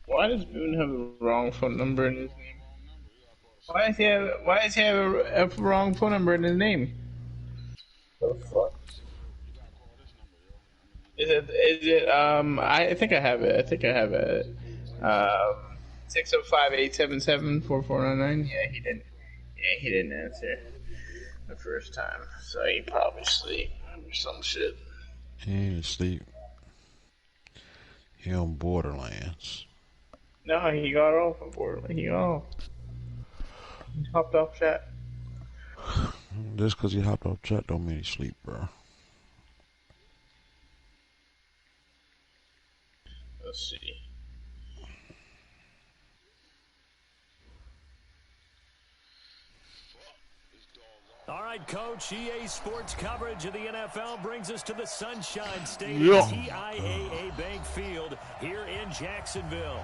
Why does Boone have the wrong phone number in his name? Why does he have a wrong phone number in his name? The fuck? I think I have it. I think I have it. 605-877-4499. Yeah, he didn't. Yeah, he didn't answer the first time, so he probably sleep or some shit. He ain't asleep. He on Borderlands. No, he got off of board. He got off. He hopped off chat. Just because he hopped off chat don't mean he sleep, bro. Let's see. All right, Coach. EA Sports coverage of the NFL brings us to the Sunshine State at TIAA Bank Field here in Jacksonville.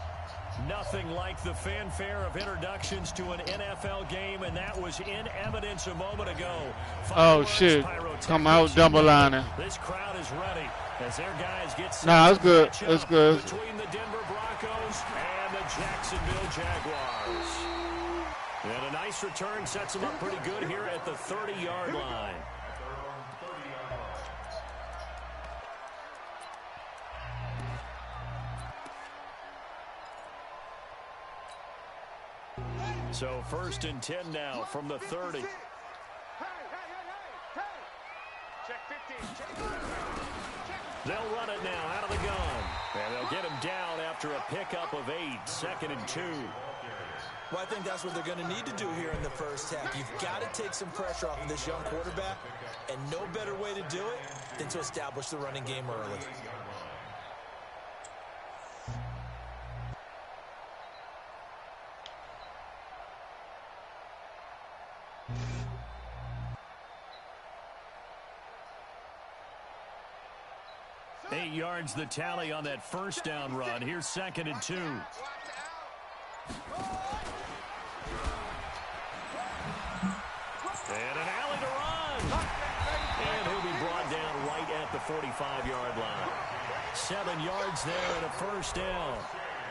Nothing like the fanfare of introductions to an NFL game, and that was in evidence a moment ago. Oh, shit. Come out, double lining. This crowd is ready as their guys get set. Nah, it's good. It's good. Between the Denver Broncos and the Jacksonville Jaguars. And a nice return sets them up pretty good here at the 30-yard line. So 1st and 10 now from the 30. They'll run it now out of the gun. And they'll get him down after a pickup of 8, 2nd and 2. Well, I think that's what they're going to need to do here in the first half. You've got to take some pressure off of this young quarterback, and no better way to do it than to establish the running game early. Eight yards the tally on that first down run. Here's 2nd and 2. And an alley to run. And he'll be brought down right at the 45-yard line. 7 yards there and a first down.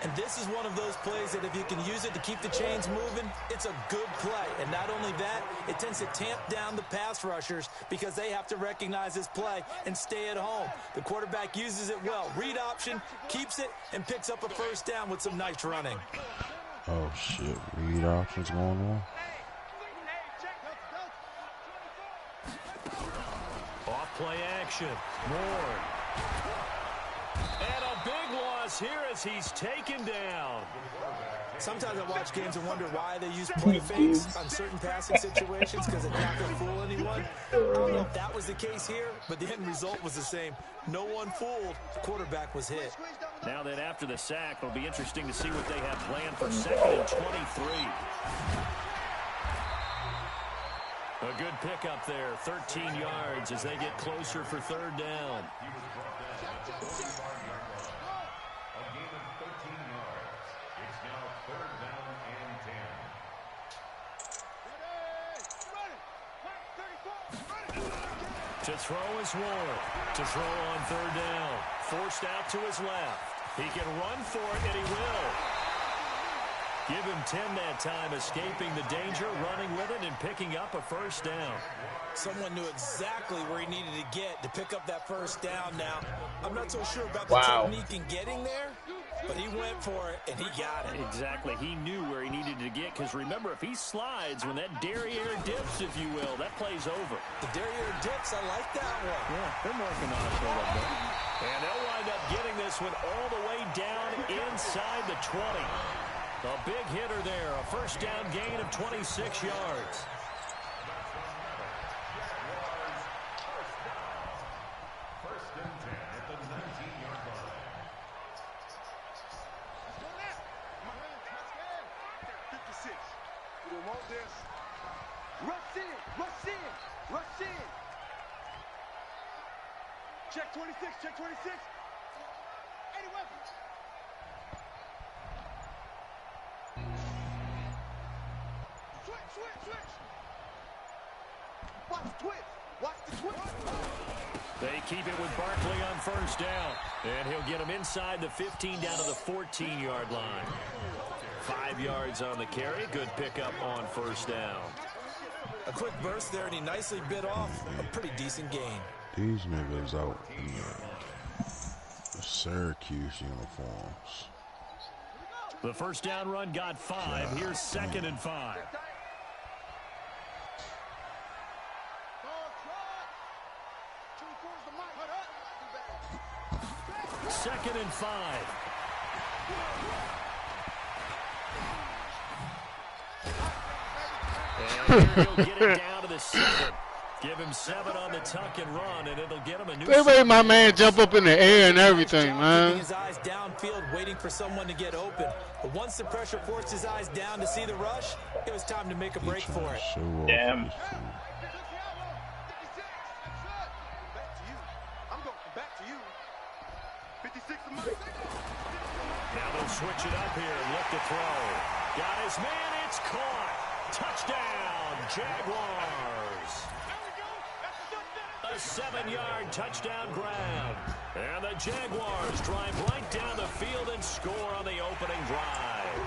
And this is one of those plays that if you can use it to keep the chains moving, it's a good play. And not only that, it tends to tamp down the pass rushers because they have to recognize this play and stay at home. The quarterback uses it well. Read option, keeps it, and picks up a first down with some nice running. Oh, shit. Read options going on. Off-play action. Ward. And a big loss here as he's taken down. Sometimes I watch games and wonder why they use play fakes on certain passing situations because it's not going to fool anyone. I don't know if that was the case here, but the end result was the same. No one fooled. The quarterback was hit. Now that after the sack, it'll be interesting to see what they have planned for 2nd and 23. A good pickup there, 13 yards as they get closer for 3rd down. To throw is Ward. To throw on 3rd down. Forced out to his left. He can run for it, and he will. Give him 10 that time, escaping the danger, running with it, and picking up a first down. Someone knew exactly where he needed to get to pick up that first down now. I'm not so sure about the technique in getting there, but he went for it, and he got it. Exactly. He knew where he needed to get, because remember, if he slides, when that derriere dips, if you will, that play's over. The derriere dips, I like that one. Yeah, they're working on it for a little bit. And they'll wind up getting this one all the way down inside the 20. A big hitter there, a first down gain of 26 yards. First and 10 at the 19-yard line. 56. You don't want this. Rush in, rush in, rush in. Check 26, check 26. 80 weapons. Switch, switch, switch. Watch, twitch. Watch the twist. They keep it with Barkley on first down. And he'll get him inside the 15 down to the 14-yard line. 5 yards on the carry. Good pickup on first down. A quick burst there, and he nicely bit off a pretty decent gain. These niggas out in the Syracuse uniforms. The first down run got 5. Here's 2nd and 5. 2nd and 5. And here he'll get it down to the 7. Give him 7 on the tuck and run, and it'll get him a new. They made my man jump up in the air and everything, man. His eyes downfield, waiting for someone to get open. But once the pressure forced his eyes down to see the rush, it was time to make a break for it. Damn. Back to you. I'm going back to you. 56 of mine. Now they'll switch it up here and look to throw. Got his man, it's caught. Touchdown, Jaguars. A 7-yard touchdown grab. And the Jaguars drive right down the field and score on the opening drive.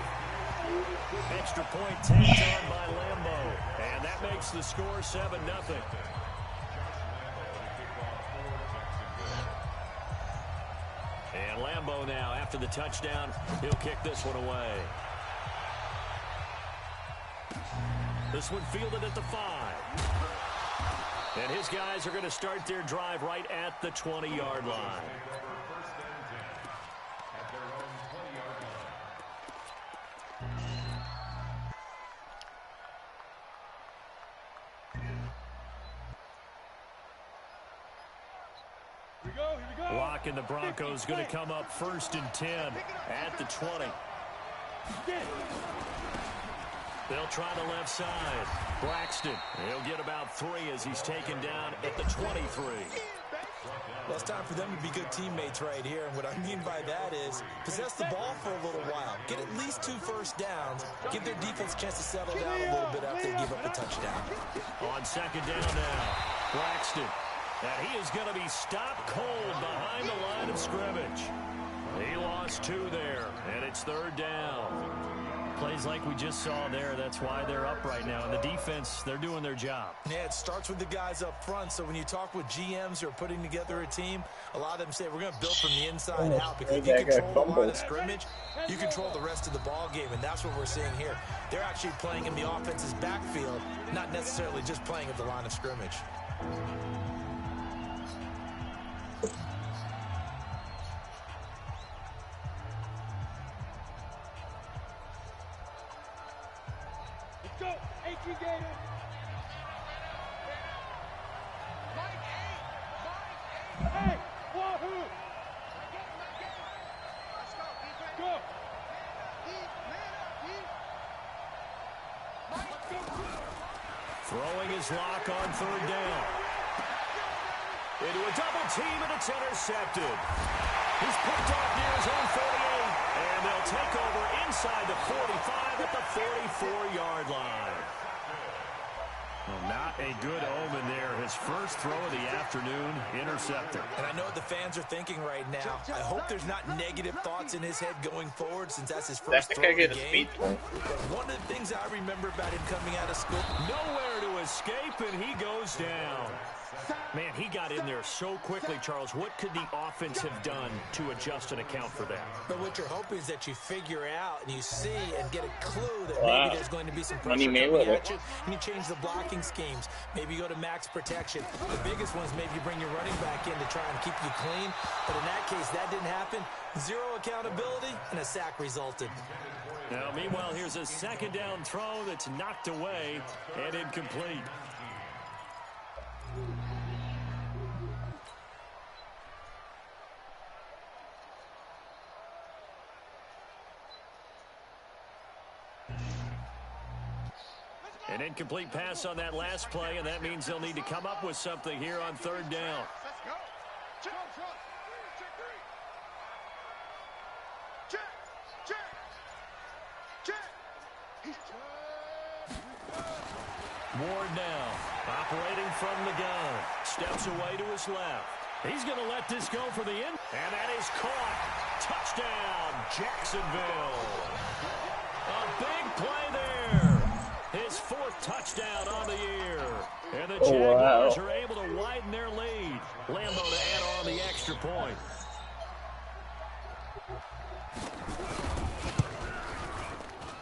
Extra point tacked on by Lambeau. And that makes the score 7-0. And Lambeau now, after the touchdown, he'll kick this one away. This one fielded at the 5. And his guys are going to start their drive right at the 20-yard line. Lock and the Broncos going to come up 1st and 10 at the 20. They'll try the left side. Braxton, he'll get about 3 as he's taken down at the 23. Well, it's time for them to be good teammates right here. And what I mean by that is possess the ball for a little while. Get at least 2 first downs. Give their defense a chance to settle down a little bit after they give up a touchdown. On 2nd down now, Braxton. And he is going to be stopped cold behind the line of scrimmage. He lost 2 there, and it's 3rd down. Plays like we just saw there, that's why they're up right now. And the defense, they're doing their job. Yeah, it starts with the guys up front. So when you talk with GMs who are putting together a team, a lot of them say we're going to build from the inside out. Because if you control the line of scrimmage, you control the rest of the ball game. And that's what we're seeing here. They're actually playing in the offense's backfield, not necessarily just playing at the line of scrimmage. Throwing his lock on 3rd down. Into a double team, and it's intercepted. He's picked off near his own 48, and they'll take over inside the 45 at the 44-yard line. Well, not a good omen there. His first throw of the afternoon, intercepted. And I know what the fans are thinking right now. I hope there's not negative thoughts in his head going forward since that's his first throw of the game. But one of the things I remember about him coming out of school, nowhere to escape, and he goes down. Man, he got in there so quickly, Charles. What could the offense have done to adjust and account for that? But what you're hoping is that you figure out and you see and get a clue that maybe there's going to be some pressure coming at you, and you change the blocking schemes. Maybe you go to max protection. The biggest one is maybe you bring your running back in to try and keep you clean. But in that case, that didn't happen. 0 accountability, and a sack resulted. Now, meanwhile, here's a 2nd down throw that's knocked away and incomplete. An incomplete pass on that last play, and that means they'll need to come up with something here on 3rd down. Ward now. Separating from the gun. Steps away to his left. He's going to let this go for the end. And that is caught. Touchdown, Jacksonville. A big play there. His 4th touchdown on the year. And the Jaguars are able to widen their lead. Lambo to add on the extra point.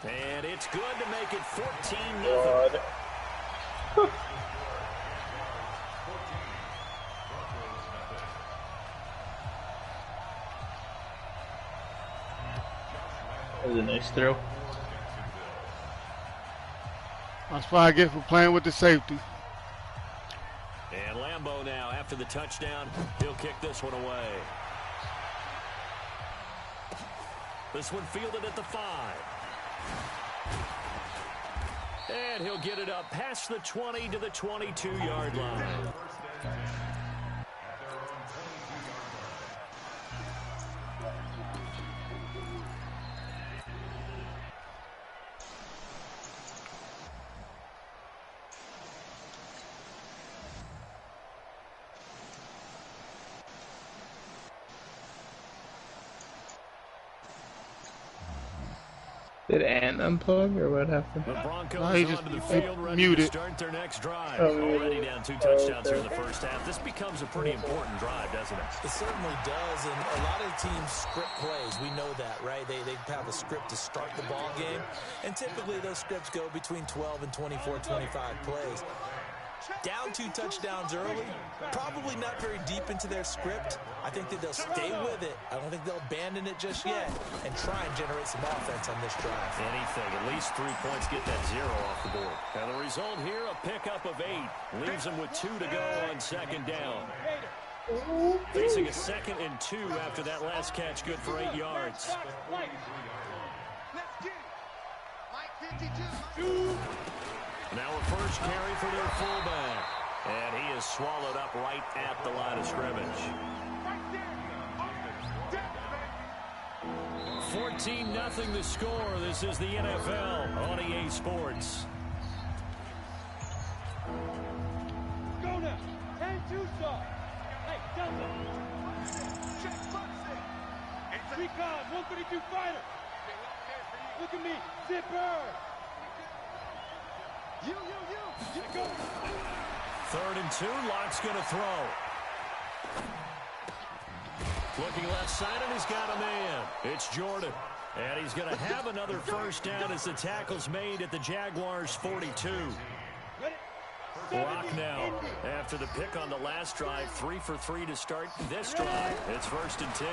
And it's good to make it 14-0. That was a nice throw. That's what I get for playing with the safety. And Lambo now, after the touchdown, he'll kick this one away. This one fielded at the 5. And he'll get it up past the 20 to the 22-yard line. Did Ant unplug or what happened? The Broncos no, he just onto the field ready muted. to start their next drive. Already down 2 touchdowns here in the first half. This becomes a pretty important drive, doesn't it? It certainly does, and a lot of teams script plays. We know that, right? They have a script to start the ball game, and typically those scripts go between 12 and 24, 25 plays. Down 2 touchdowns early, probably not very deep into their script. I think that they'll stay with it. I don't think they'll abandon it just yet and try and generate some offense on this drive. Anything, at least 3 points, get that 0 off the board. And the result here, a pickup of 8. Leaves them with 2 to go on 2nd down. Facing a 2nd and 2 after that last catch, good for 8 yards. Now a first carry for their fullback. And he is swallowed up right at the line of scrimmage. 14-0 the score. This is the NFL on EA Sports. Go now. 10-2 stop. Hey, Delta. Recon, 132 fighter. Look at me. Zipper. You. Go. 3rd and 2. Lock's going to throw. Looking left side, and he's got a man. It's Jordan. And he's going to have another first down as the tackle's made at the Jaguars' 42. Lock now. After the pick on the last drive, 3 for 3 to start this drive. It's 1st and 10.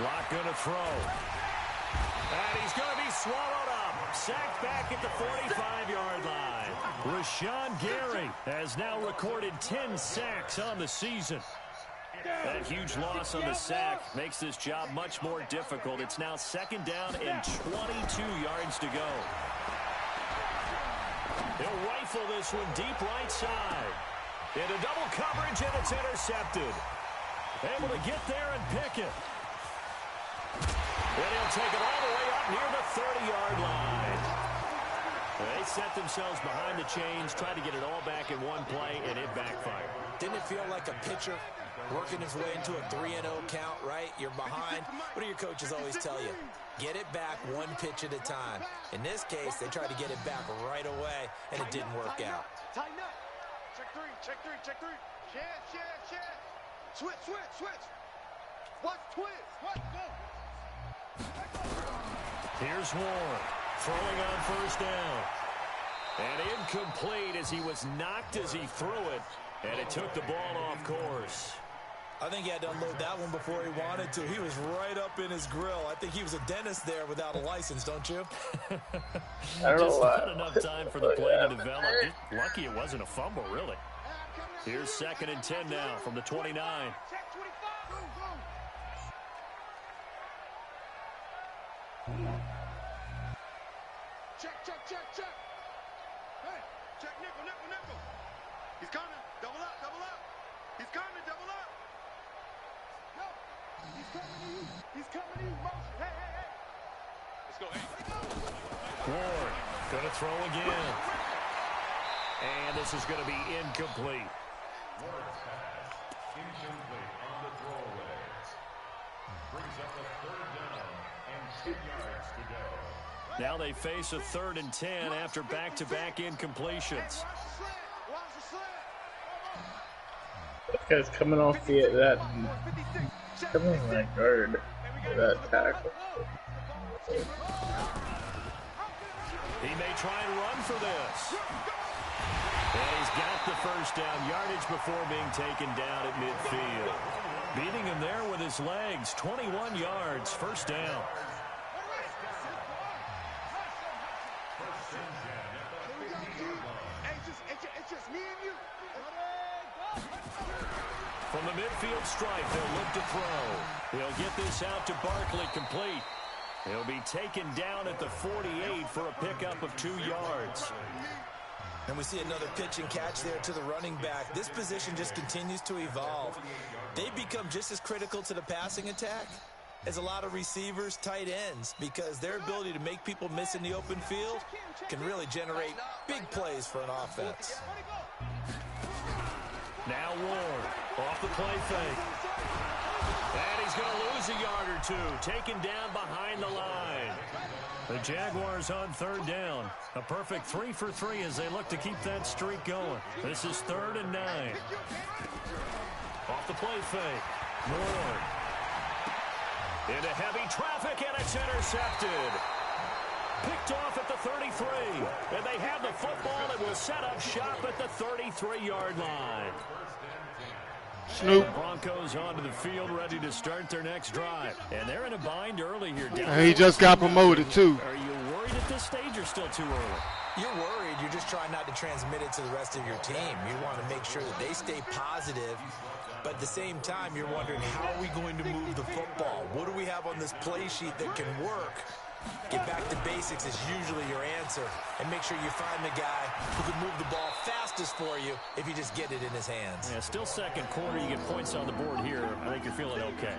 Lock going to throw. And he's going to be swallowed up. Sacked back at the 45-yard line. Rashawn Gary has now recorded 10 sacks on the season. That huge loss on the sack makes this job much more difficult. It's now 2nd down and 22 yards to go. He'll rifle this one deep right side. Into double coverage, and it's intercepted. Able to get there and pick it. And he'll take it all the way up near the 30-yard line. They set themselves behind the chains, tried to get it all back in one play, and it backfired. Didn't it feel like a pitcher working his way into a 3-0 count, right? You're behind. What do your coaches always tell you? Get it back 1 pitch at a time. In this case, they tried to get it back right away, and it didn't work out. Tighten up. Check three. Check. Switch. Watch twist. What? Go. Here's Warren, throwing on 1st down. And incomplete as he was knocked as he threw it, and it took the ball off course. I think he had to unload that one before he wanted to. He was right up in his grill. I think he was a dentist there without a license, don't you? Just not enough time for the play to develop. Lucky it wasn't a fumble, really. Here's 2nd and 10 now from the 29. Check 25. Go. Check. Hey, check nickel. He's coming. Double up. He's coming. Double up. Yo, he's coming to you. Motion. Hey. Let's go. Ward, gonna throw again. And this is going to be incomplete. Incomplete on the throwaway. Brings up a 3rd down and 2 yards to go. Now they face a 3rd and 10 after back-to-back incompletions. This guy's coming off that guard, that tackle. He may try and run for this. And he's got the 1st down yardage before being taken down at midfield. Beating him there with his legs, 21 yards, 1st down. From the midfield stripe, they'll look to throw. He'll get this out to Barkley, complete. He'll be taken down at the 48 for a pickup of 2 yards. And we see another pitch and catch there to the running back. This position just continues to evolve. They become just as critical to the passing attack as a lot of receivers, tight ends, because their ability to make people miss in the open field can really generate big plays for an offense. Now Ward off the play fake. And he's going to lose a yard or 2, taken down behind the line. The Jaguars on 3rd down. A perfect 3 for 3 as they look to keep that streak going. This is 3rd and 9. Off the play fake. Ward. Into heavy traffic, and it's intercepted. Picked off at the 33. And they have the football and will set up shop at the 33-yard line. Snoop. The Broncos onto the field, ready to start their next drive. And they're in a bind early here. And he just got promoted, too. Are you worried at this stage or still too early? You're worried. You're just trying not to transmit it to the rest of your team. You want to make sure that they stay positive. But at the same time, you're wondering, how are we going to move the football? What do we have on this play sheet that can work? Get back to basics is usually your answer. And make sure you find the guy who can move the ball fastest for you if you just get it in his hands. Yeah, still 2nd quarter. You get points on the board here. I think you're feeling okay.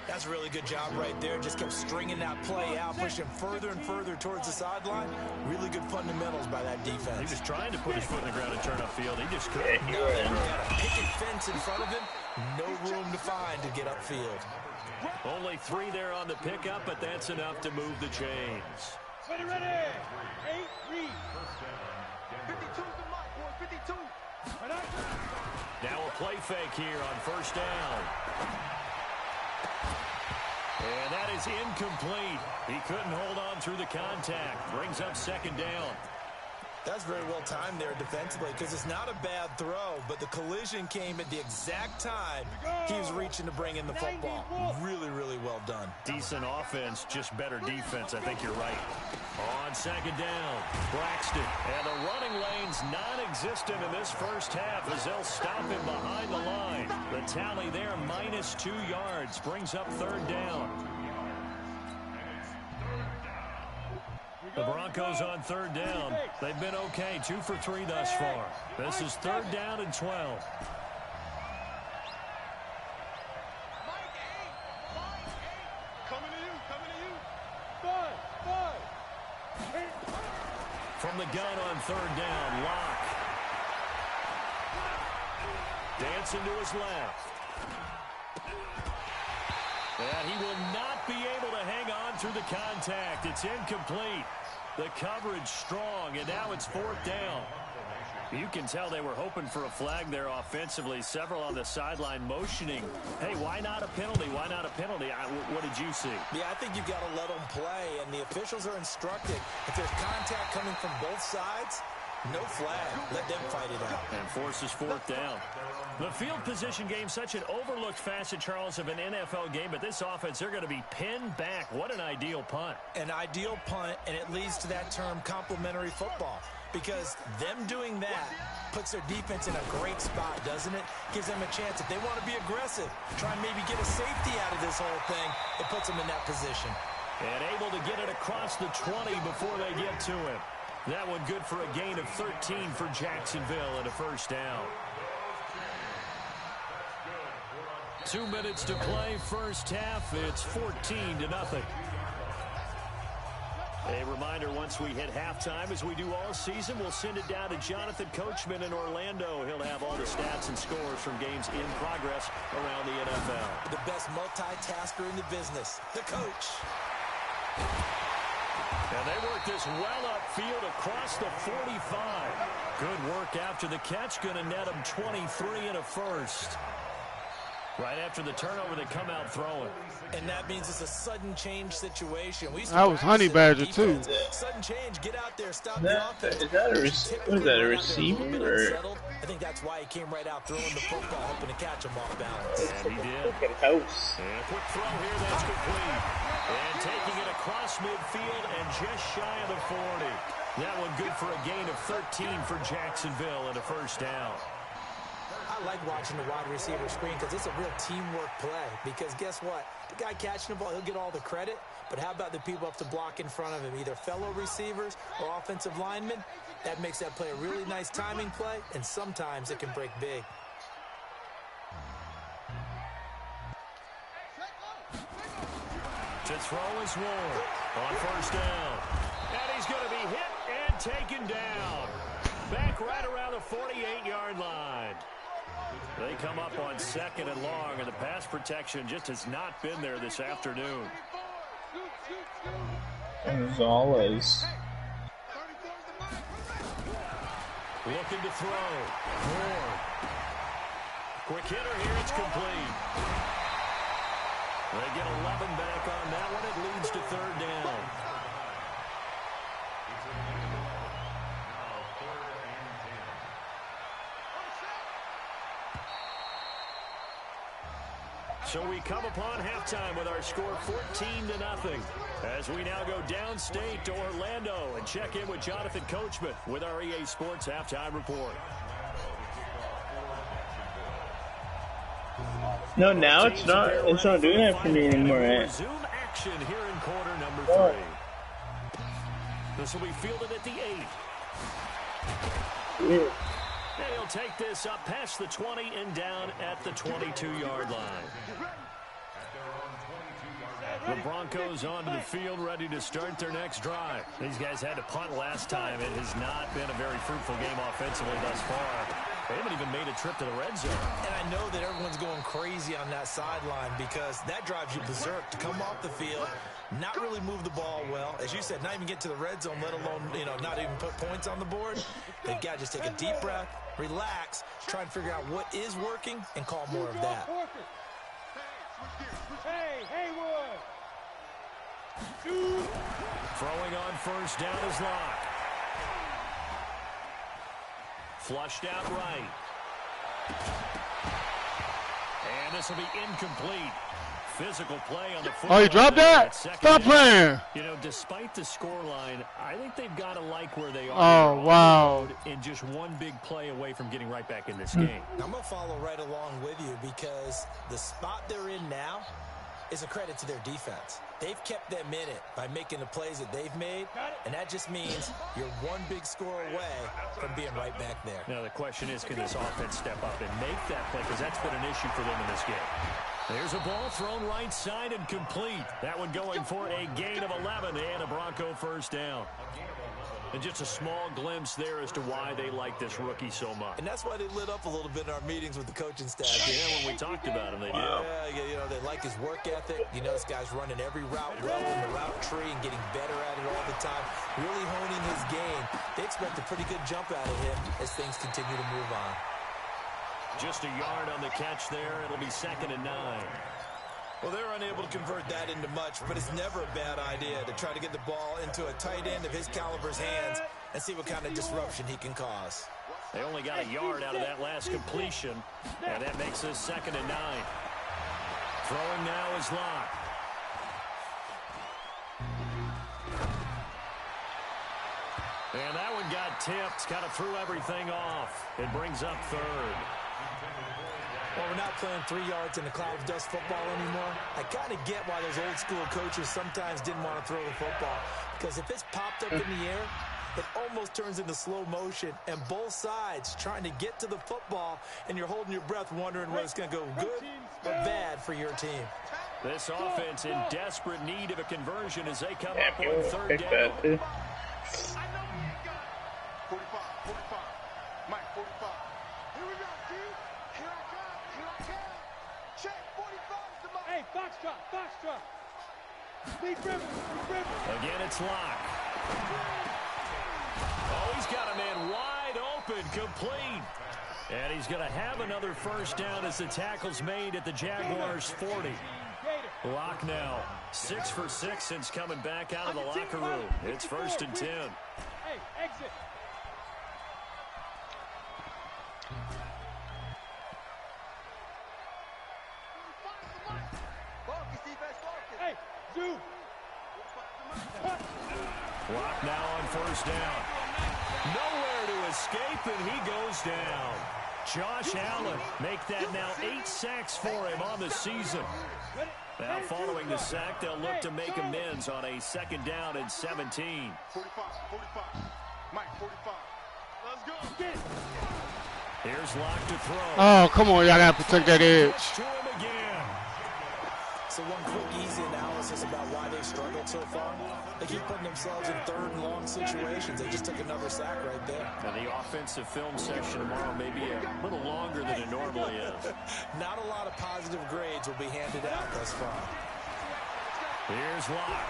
That's a really good job right there. Just kept stringing that play out, pushing further and further towards the sideline. Really good fundamentals by that defense. He was trying to put his foot in the ground and turn upfield. He just couldn't. He got a picket fence in front of him. No room to find to get upfield. Only 3 there on the pickup, but that's enough to move the chains. Ready, ready. 8, read. 52's the mark, boy. 52. Now a play fake here on 1st down. And that is incomplete. He couldn't hold on through the contact. Brings up 2nd down. That's very well timed there defensively, because it's not a bad throw, but the collision came at the exact time he was reaching to bring in the football. Really, really well done. Decent offense, just better defense. I think you're right. On 2nd down, Braxton. And the running lane's non-existent in this 1st half as they'll stop him behind the line. The tally there, minus 2 yards, brings up 3rd down. The Broncos on 3rd down. They've been okay, 2 for 3 thus far. This is 3rd down and 12. Coming to you. From the gun on 3rd down, Locke. Dancing to his left. And he will not be able to hang on through the contact. It's incomplete. The coverage strong, and now it's 4th down. You can tell they were hoping for a flag there offensively. Several on the sideline motioning. Hey, why not a penalty? Why not a penalty? What did you see? Yeah, I think you've got to let them play, and the officials are instructed. If there's contact coming from both sides, no flag. Let them fight it out. And forces 4th down. The field position game, such an overlooked facet, Charles, of an NFL game, but this offense, they're going to be pinned back. What an ideal punt. An ideal punt, and it leads to that term complementary football, because them doing that puts their defense in a great spot, doesn't it? Gives them a chance. If they want to be aggressive, try and maybe get a safety out of this whole thing, it puts them in that position. And able to get it across the 20 before they get to him. That one good for a gain of 13 for Jacksonville and a 1st down. 2 minutes to play, 1st half. It's 14-0. A reminder, once we hit halftime, as we do all season, we'll send it down to Jonathan Coachman in Orlando. He'll have all the stats and scores from games in progress around the NFL. The best multitasker in the business, the coach. And they work this well upfield across the 45. Good work after the catch. Going to net them 23 and a first. Right after the turnover, they come out throwing. And that means it's a sudden change situation. That was Honey Badger, too. Sudden change, get out there, stop Is that a receiver? Or? I think that's why he came right out throwing the football, hoping to catch him off balance. And he did. House. And a quick throw here, that's complete. And taking it across midfield and just shy of the 40. That one good for a gain of 13 for Jacksonville and a first down. I like watching the wide receiver screen because it's a real teamwork play. Because guess what? The guy catching the ball, he'll get all the credit. But how about the people up to block in front of him, either fellow receivers or offensive linemen? That makes that play a really nice timing play, and sometimes it can break big. To throw is Ward on first down. And he's going to be hit and taken down. Back right around the 48-yard line. They come up on second and long, and the pass protection just has not been there this afternoon. As always. Looking to throw. Ward. Quick hitter here, it's complete. They get 11 back on that one. It leads to third down. So we come upon halftime with our score 14-0. As we now go downstate to Orlando and check in with Jonathan Coachman with our EA Sports Halftime Report. No, now it's not. It's not doing that for me anymore. Resume action here in quarter number 3. This will be fielded at the 8. Yeah. And he'll take this up past the 20 and down at the 22-yard line. The Broncos onto the field, ready to start their next drive. These guys had to punt last time. It has not been a very fruitful game offensively thus far. They haven't even made a trip to the red zone. And I know that everyone's going crazy on that sideline because that drives you berserk to come off the field, not really move the ball well. As you said, not even get to the red zone, let alone, not even put points on the board. They've got to just take a deep breath, relax, try and figure out what is working and call more of that. Hey, Haywood! Throwing on first down is Locke. Flushed out right. And this will be incomplete. Physical play on the football. Oh, he dropped that? Stop playing. Despite the scoreline, I think they've got to like where they are. Oh, wow. And just one big play away from getting right back in this game. I'm going to follow right along with you because the spot they're in now is a credit to their defense. They've kept them in it by making the plays that they've made, and that just means you're one big score away from being right back there. Now the question is, can this offense step up and make that play? Because that's been an issue for them in this game. There's a ball thrown right side and complete. That one going for a gain of 11 and a Bronco first down. And just a small glimpse there as to why they like this rookie so much. And that's why they lit up a little bit in our meetings with the coaching staff. Yeah, when we talked about him, they did. Yeah, they like his work ethic. This guy's running every route well in the route tree and getting better at it all the time. Really honing his game. They expect a pretty good jump out of him as things continue to move on. Just a yard on the catch there. It'll be 2nd and 9. Well, they're unable to convert that into much, but it's never a bad idea to try to get the ball into a tight end of his caliber's hands and see what kind of disruption he can cause. They only got a yard out of that last completion, and that makes this 2nd and 9. Throwing now is Locke. And that one got tipped, kind of threw everything off. It brings up 3rd. Well, we're not playing 3 yards in the cloud of dust football anymore. I kind of get why those old school coaches sometimes didn't want to throw the football. Because if it's popped up in the air, it almost turns into slow motion. And both sides trying to get to the football, and you're holding your breath wondering whether it's going to go good or bad for your team. This offense in desperate need of a conversion as they come Damn, up you on almost third picked down. that too. I know he ain't got it. 45, 45. Mike, 45. Here we go, G. Here I come. Here I come. Check. 45 is the mark. Hey, Foxtrot, Foxtrot. Lead River. Again, it's Locke. Oh, he's got a man wide open, complete. And he's going to have another first down as the tackle's made at the Jaguars' 40. Locke now 6 for 6 since coming back out of the locker room. It's 1st and 10. Hey, exit. Hey, Zoo. Locke now on first down. Nowhere to escape, and he goes down. Josh Allen make that now 8 sacks for him on the season. Now following the sack, they'll look to make amends on a 2nd down and 17. 45, 45. Mike, 45. Let's go. Here's Locke to throw. Oh, come on, y'all got to protect that edge. To him again. So one quick, easy analysis about why they've struggled so far. They keep putting themselves in 3rd and long situations. They just took another sack right there. And the offensive film session tomorrow may be a little longer than it normally is. Not a lot of positive grades will be handed out thus far. Here's Locke.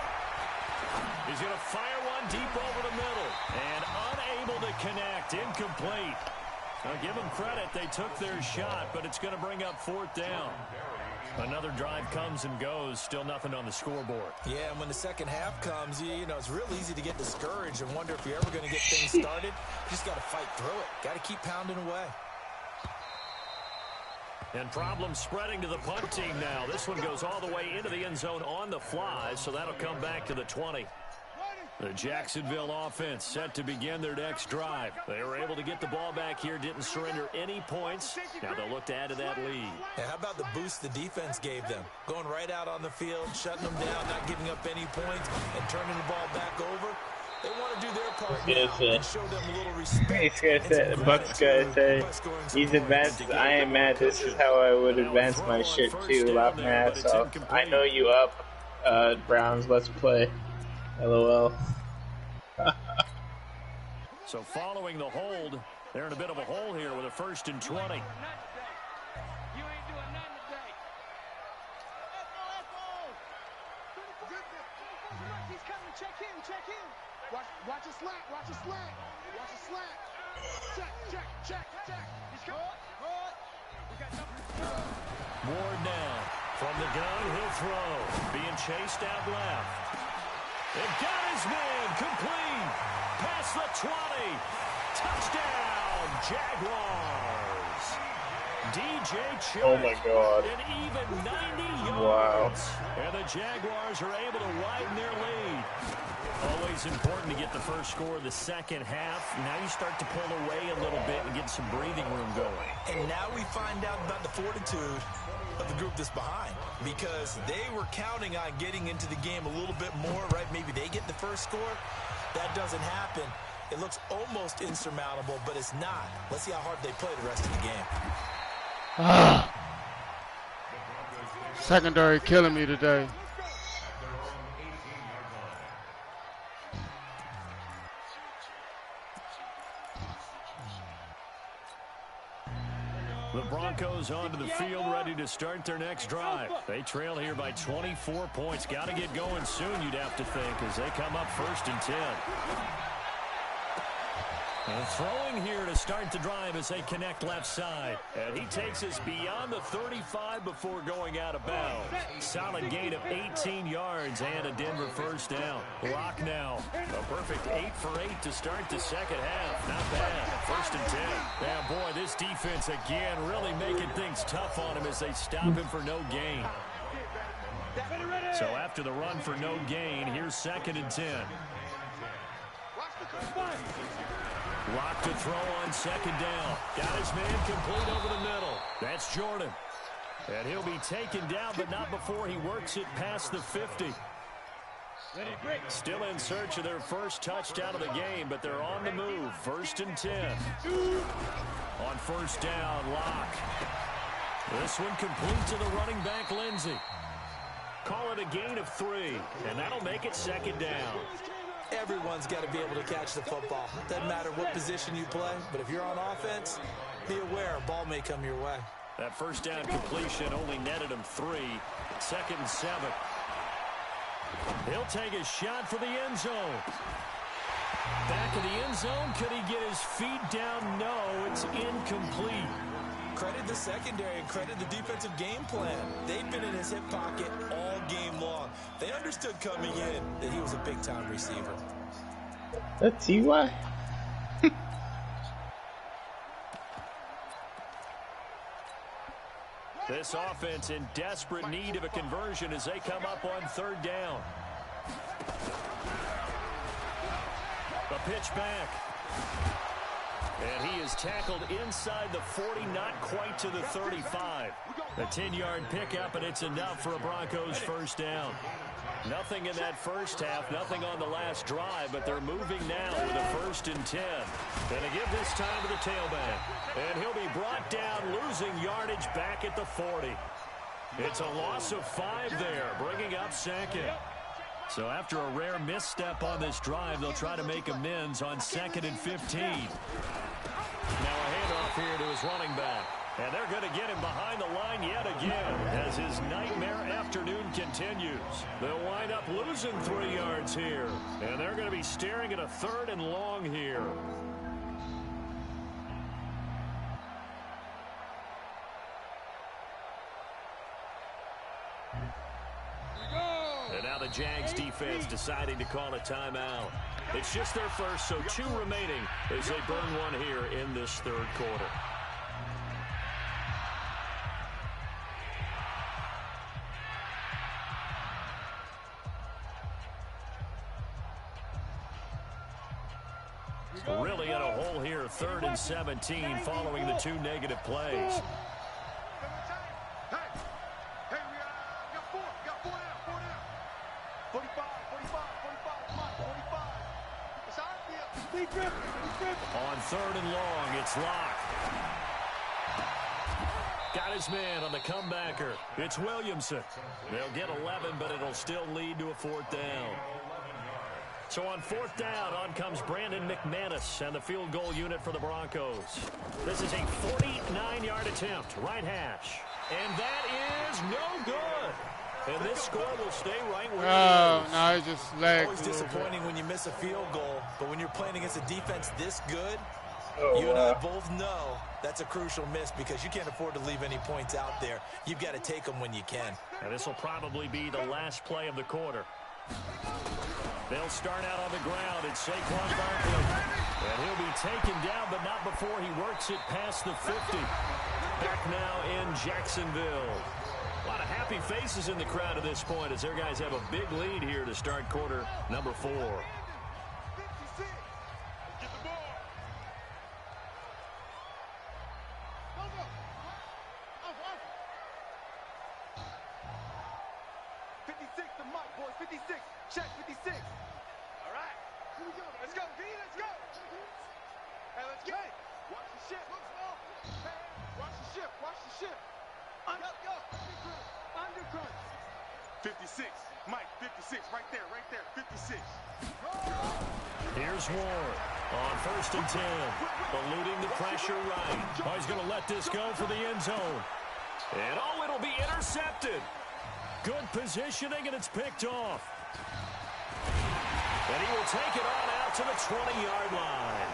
He's going to fire one deep over the middle. And unable to connect. Incomplete. Now give them credit. They took their shot, but it's going to bring up 4th down. Another drive comes and goes. Still nothing on the scoreboard. Yeah, and when the second half comes, you know, it's real easy to get discouraged and wonder if you're ever going to get things started. You just got to fight through it. Got to keep pounding away. And problems spreading to the punt team now. This one goes all the way into the end zone on the fly, so that'll come back to the 20. The Jacksonville offense set to begin their next drive. They were able to get the ball back here, didn't surrender any points. Now they'll look to add to that lead. And how about the boost the defense gave them? Going right out on the field, shutting them down, not giving up any points, and turning the ball back over. They want to do their part now and show them a little respect. The Bucks guy say he's advanced. I am mad. This is how I would advance my shit too. Laugh my ass off. I know you up. Browns, let's play. LOL. So following the hold, they're in a bit of a hole here with a 1st and 20. You ain't doing nothing today. He's coming. Check him. Check him. Watch a slack. Watch a slack. Watch a slack. Check. He's coming. We got number. Ward now from the gun. He'll throw. Being chased out left. They've got his man complete. Past the 20. Touchdown, Jaguars. DJ Chark. Oh my God. An even 90 yards. Wow. And the Jaguars are able to widen their lead. Always important to get the first score of the second half. Now you start to pull away a little bit and get some breathing room going. And now we find out about the fortitude of the group that's behind, because they were counting on getting into the game a little bit more, right? Maybe they get the first score. That doesn't happen. It looks almost insurmountable, but it's not. Let's see how hard they play the rest of the game. Secondary killing me today. The Broncos onto the field, ready to start their next drive. They trail here by 24 points. Got to get going soon, you'd have to think, as they come up 1st and 10. And throwing here to start the drive as they connect left side. And he takes us beyond the 35 before going out of bounds. Solid gain of 18 yards and a Denver first down. Locke now. A perfect 8 for 8 to start the second half. Not bad. 1st and 10. Yeah, boy, this defense again really making things tough on him as they stop him for no gain. So after the run for no gain, here's 2nd and 10. Locke to throw on 2nd down. Got his man complete over the middle. That's Jordan. And he'll be taken down, but not before he works it past the 50. Still in search of their first touchdown of the game, but they're on the move. 1st and 10. On 1st down, Locke. This one complete to the running back, Lindsey. Call it a gain of 3, and that'll make it 2nd down. Everyone's got to be able to catch the football. Doesn't matter what position you play, but if you're on offense, be aware a ball may come your way. That first down completion only netted him 3. 2nd and 7. He'll take a shot for the end zone. Back of the end zone. Could he get his feet down? No, it's incomplete. Credit the secondary and credit the defensive game plan. They've been in his hip pocket all game long. They understood coming in that he was a big-time receiver. That's T.Y.? This offense in desperate need of a conversion as they come up on 3rd down. The pitch back. And he is tackled inside the 40, not quite to the 35. A 10-yard pickup, and it's enough for a Broncos first down. Nothing in that first half, nothing on the last drive, but they're moving now with a 1st and 10. Going to give this time to the tailback. And he'll be brought down, losing yardage back at the 40. It's a loss of 5 there, bringing up 2nd. So after a rare misstep on this drive, they'll try to make amends on 2nd and 15. Now a handoff here to his running back. And they're going to get him behind the line yet again as his nightmare afternoon continues. They'll wind up losing 3 yards here. And they're going to be staring at a 3rd and long here. And now the Jags defense deciding to call a timeout. It's just their first, so 2 remaining as they burn 1 here in this 3rd quarter. Really in a hole here, 3rd and 17 following the 2 negative plays. Hey, we got 4 down. 45, 45. It's our field. On 3rd and long, it's Locke. Got his man on the comebacker. It's Williamson. They'll get 11, but it'll still lead to a 4th down. So on 4th down, on comes Brandon McManus and the field goal unit for the Broncos. This is a 49-yard attempt, right hash. And that is no good. And this score will stay right where it is. No, it just lagged. Always disappointing when you miss a field goal, but when you're playing against a defense this good, Oh, you and I both know that's a crucial miss because you can't afford to leave any points out there. You've got to take them when you can. And this will probably be the last play of the quarter. They'll start out on the ground. It's Saquon Barkley. And he'll be taken down, but not before he works it past the 50. Back now in Jacksonville. A lot of happy faces in the crowd at this point as their guys have a big lead here to start quarter number 4. Check 56. All right. Here we go. Let's go, D. Let's go. Hey, let's go. Watch the ship. Hey, watch the ship. Watch the ship. Undercrunch. 56. Mike, 56. Right there. 56. Here's Ward on 1st and 10. Eluding the pressure right. Oh, he's going to let this go for the end zone. And oh, it'll be intercepted. Good positioning, and it's picked off. And he will take it on out to the 20-yard line.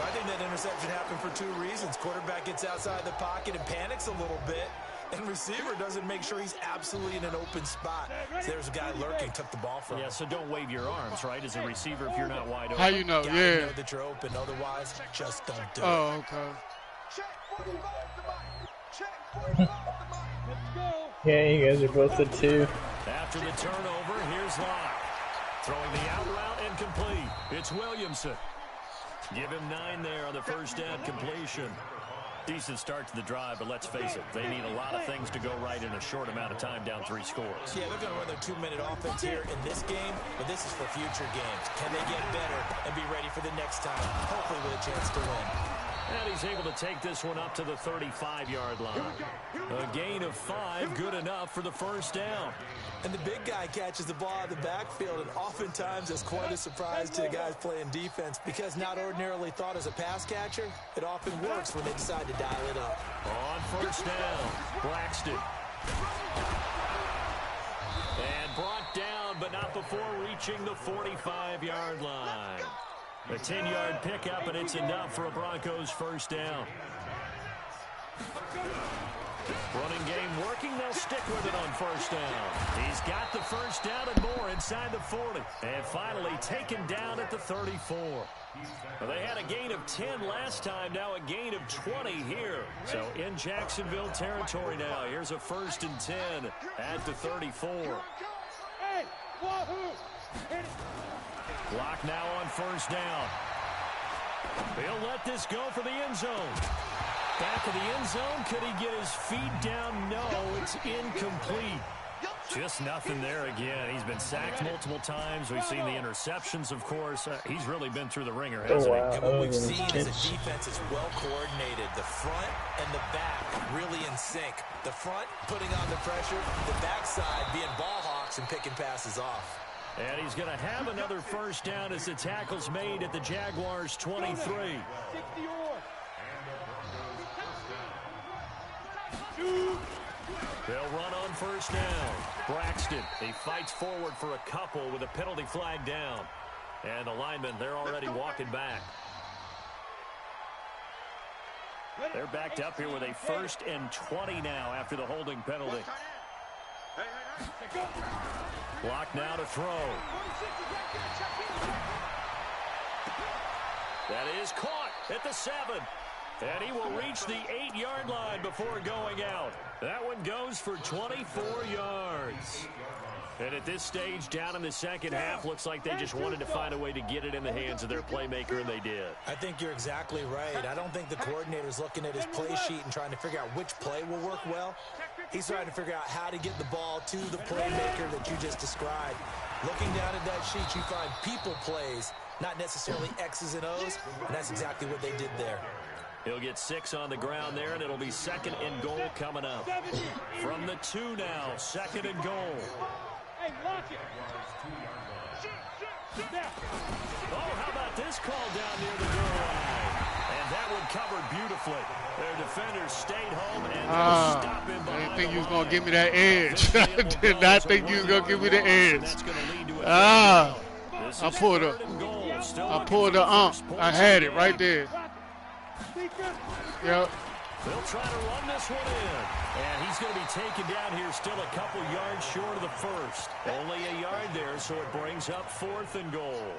I think that interception happened for 2 reasons. Quarterback gets outside the pocket and panics a little bit, and receiver doesn't make sure he's absolutely in an open spot. So there's a guy lurking, took the ball from him. Yeah, so don't wave your arms, right, as a receiver if you're not wide open. How you know? Gotta Yeah. know that you're open. Otherwise, just don't do it. Oh, okay. Check 45 to Mike. Check 45 to Mike. Let's go. Yeah, you guys are both at 2. After the turnover, here's Locke. Throwing the out route incomplete. It's Williamson. Give him 9 there on the first down completion. Decent start to the drive, but let's face it, they need a lot of things to go right in a short amount of time, down 3 scores. Yeah, they're going to run their 2-minute offense here in this game, but this is for future games. Can they get better and be ready for the next time, hopefully with a chance to win? And he's able to take this one up to the 35-yard line. A gain of 5, good enough for the first down. And the big guy catches the ball out of the backfield, and oftentimes it's quite a surprise to the guys playing defense because not ordinarily thought as a pass catcher, it often works when they decide to dial it up. On first down, Braxton. And brought down, but not before reaching the 45-yard line. A 10-yard pickup, and it's enough for a Broncos first down. Running game working. They'll stick with it on first down. He's got the first down and more inside the 40. And finally taken down at the 34. Well, they had a gain of 10 last time. Now a gain of 20 here. So in Jacksonville territory now. Here's a 1st and 10 at the 34. Hey, wahoo! Clock now on first down. He'll let this go for the end zone. Back of the end zone. Could he get his feet down? No, it's incomplete. Just nothing there again. He's been sacked multiple times. We've seen the interceptions, of course. He's really been through the ringer, hasn't he? And what we've seen is a defense is well coordinated. The front and the back really in sync. The front putting on the pressure. The backside being ball hawks and picking passes off. And he's going to have another first down as the tackle's made at the Jaguars' 23. They'll run on first down. Braxton, he fights forward for a couple with a penalty flag down. And the linemen, they're already walking back. They're backed up here with a 1st and 20 now after the holding penalty. Block now to throw. That is caught at the 7. And he will reach the 8-yard line before going out. That one goes for 24 yards. And at this stage, down in the second half, looks like they just wanted to find a way to get it in the hands of their playmaker, and they did. I think you're exactly right. I don't think the coordinator's looking at his play sheet and trying to figure out which play will work well. He's trying to figure out how to get the ball to the playmaker that you just described. Looking down at that sheet, you find people plays, not necessarily X's and O's, and that's exactly what they did there. He'll get 6 on the ground there, and it'll be 2nd and goal coming up. From the 2 now, 2nd and goal. Hey, lock it. Oh, how about this call down near the goal line? And that one covered beautifully. Their defenders stayed home and stop him. I didn't think you was going to give me that edge. I did not think you was going to give me the edge. I pulled the I had it right there. Yep. They'll try to run this one in. And he's going to be taken down here still a couple yards short of the 1st. Only a yard there, so it brings up 4th and goal.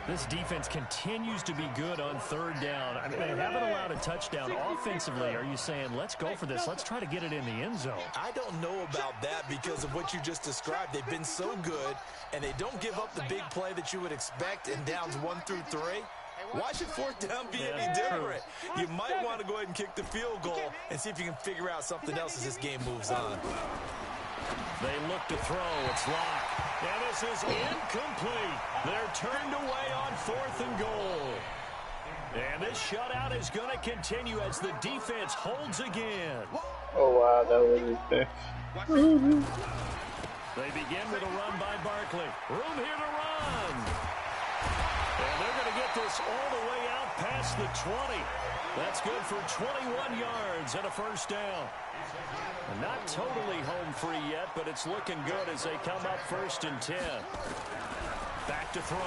This defense continues to be good on 3rd down. I mean, they haven't allowed a touchdown offensively. Are you saying, let's go for this? Let's try to get it in the end zone. I don't know about that because of what you just described. They've been so good, and they don't give up the big play that you would expect in downs 1 through 3. Why should 4th down be any different? You might want to go ahead and kick the field goal and see if you can figure out something else as this game moves on. They look to throw. It's locked. And this is incomplete. They're turned away on 4th and goal. And this shutout is going to continue as the defense holds again. Oh, wow, that was big. They begin with a run by Barkley. Room here to run. And they're going to get this all the way out past the 20. That's good for 21 yards and a first down. Not totally home free yet, but it's looking good as they come up 1st and 10. Back to throw.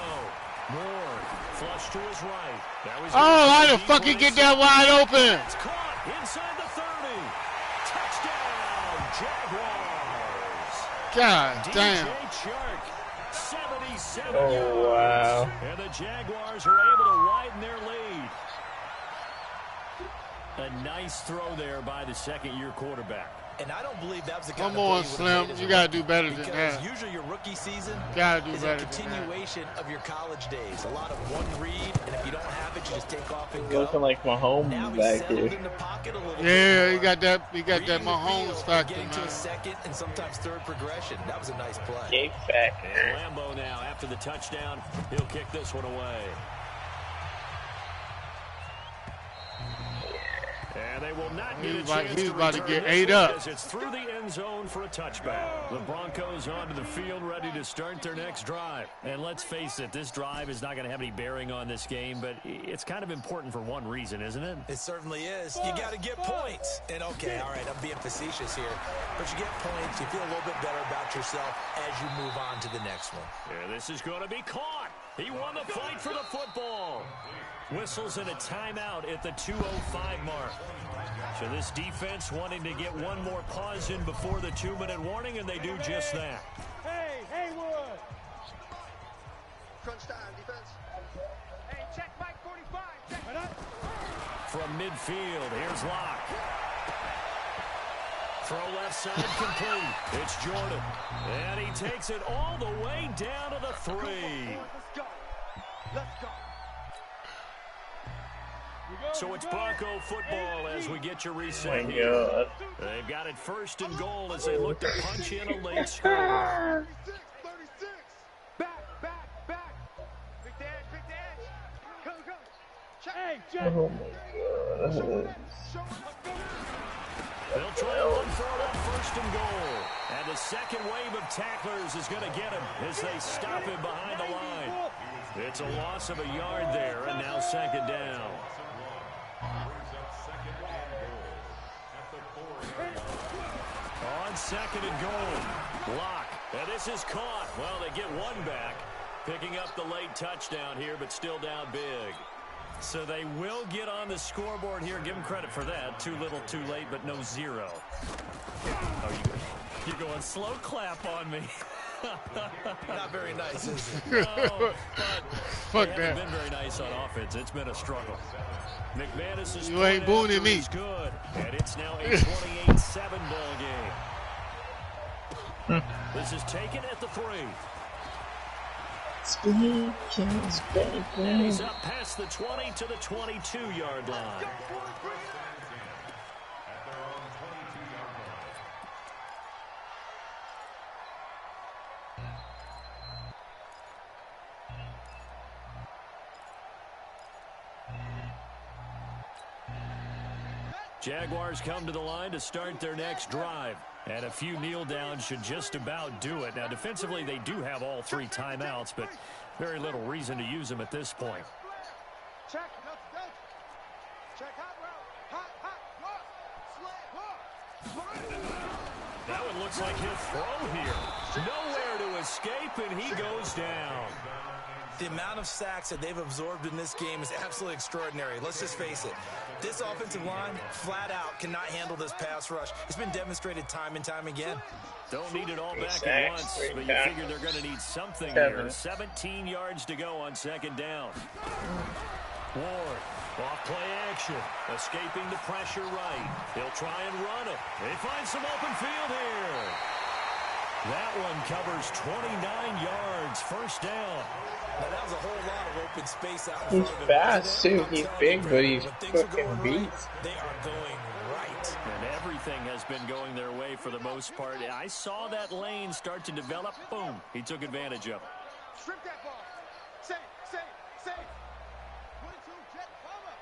Moore, flush to his right. How the fuck you get that wide open? It's caught inside the 30. Touchdown, Jaguars. God damn. DJ Chark, 77 Oh, yards. wow. And the Jaguars are able to widen their lead. A nice throw there by the 2nd-year quarterback. And I don't believe that was the kind Come on, of play Slim. You got to do better than that. Because usually your rookie season better is a than continuation of your college days. A lot of one read, and if you don't have it, you just take off and Looking go. like Mahomes Now he's back settled here. in the pocket a little Yeah, bit he got that. He got that Reading the Mahomes field, factor, getting to man. a 2nd and sometimes 3rd progression. That was a nice play. Gate back. And Lambeau now, after the touchdown, he'll kick this one away. And they will not get a He's chance about to return get this ate one up. as it's through the end zone for a touchback. The Broncos onto the field ready to start their next drive. And let's face it, this drive is not going to have any bearing on this game, but it's kind of important for one reason, isn't it? It certainly is. You got to get points. And okay, all right, I'm being facetious here, but you get points, you feel a little bit better about yourself as you move on to the next one. Yeah, this is going to be caught. He won the fight for the football. Whistles and a timeout at the 2:05 mark. So this defense wanting to get one more pause in before the 2-minute warning, and they do just that. Hey, Haywood. Crunch time, defense. Hey, check Mike 45. Check it up. From midfield, here's Locke. Throw left side complete. It's Jordan. And he takes it all the way down to the 3. Let's go. Let's go. So it's Bronco football as we get your reset My here. God. They've got it 1st and goal as they look to punch in a late score. 36. Back. Pick the edge. Go. Check. Hey, check. Oh my God. Show him. They'll try and run for it on 1st and goal. And the second wave of tacklers is going to get him as they stop him behind the line. It's a loss of a yard there, and now 2nd down. On 2nd and goal, Locke. And this is caught. Well, they get one back, picking up the late touchdown here, but still down big. So they will get on the scoreboard here. Give them credit for that. Too little, too late, but no 0. Oh, you're going slow clap on me. Not very nice, is it? No, but Fuck they haven't that. been very nice on offense. It's been a struggle. McManus' You ain't point booning after me. is good, and it's now a 28-7 ball game. This is taken at the 3. And he's up past the 20 to the 22-yard line. Jaguars come to the line to start their next drive. And a few kneel downs should just about do it. Now, defensively, they do have all 3 timeouts, but very little reason to use them at this point. Check. Check hot route. Hot. That one looks like he'll throw here. Nowhere to escape, and he goes down. The amount of sacks that they've absorbed in this game is absolutely extraordinary. Let's just face it. This offensive line, flat out, cannot handle this pass rush. It's been demonstrated time and time again. Don't need it all back at once, but you figure they're going to need something here. 17 yards to go on 2nd down. Ward, off play action, escaping the pressure right. He'll try and run it. They find some open field here. That one covers 29 yards, 1st down. Now, that was a whole lot of open space out in He's front of him. fast too. He's big, but he's fucking beast. They are going right. And everything has been going their way for the most part. I saw that lane start to develop. Boom. He took advantage of it. Strip that ball. Say. 22, Jet, bomber.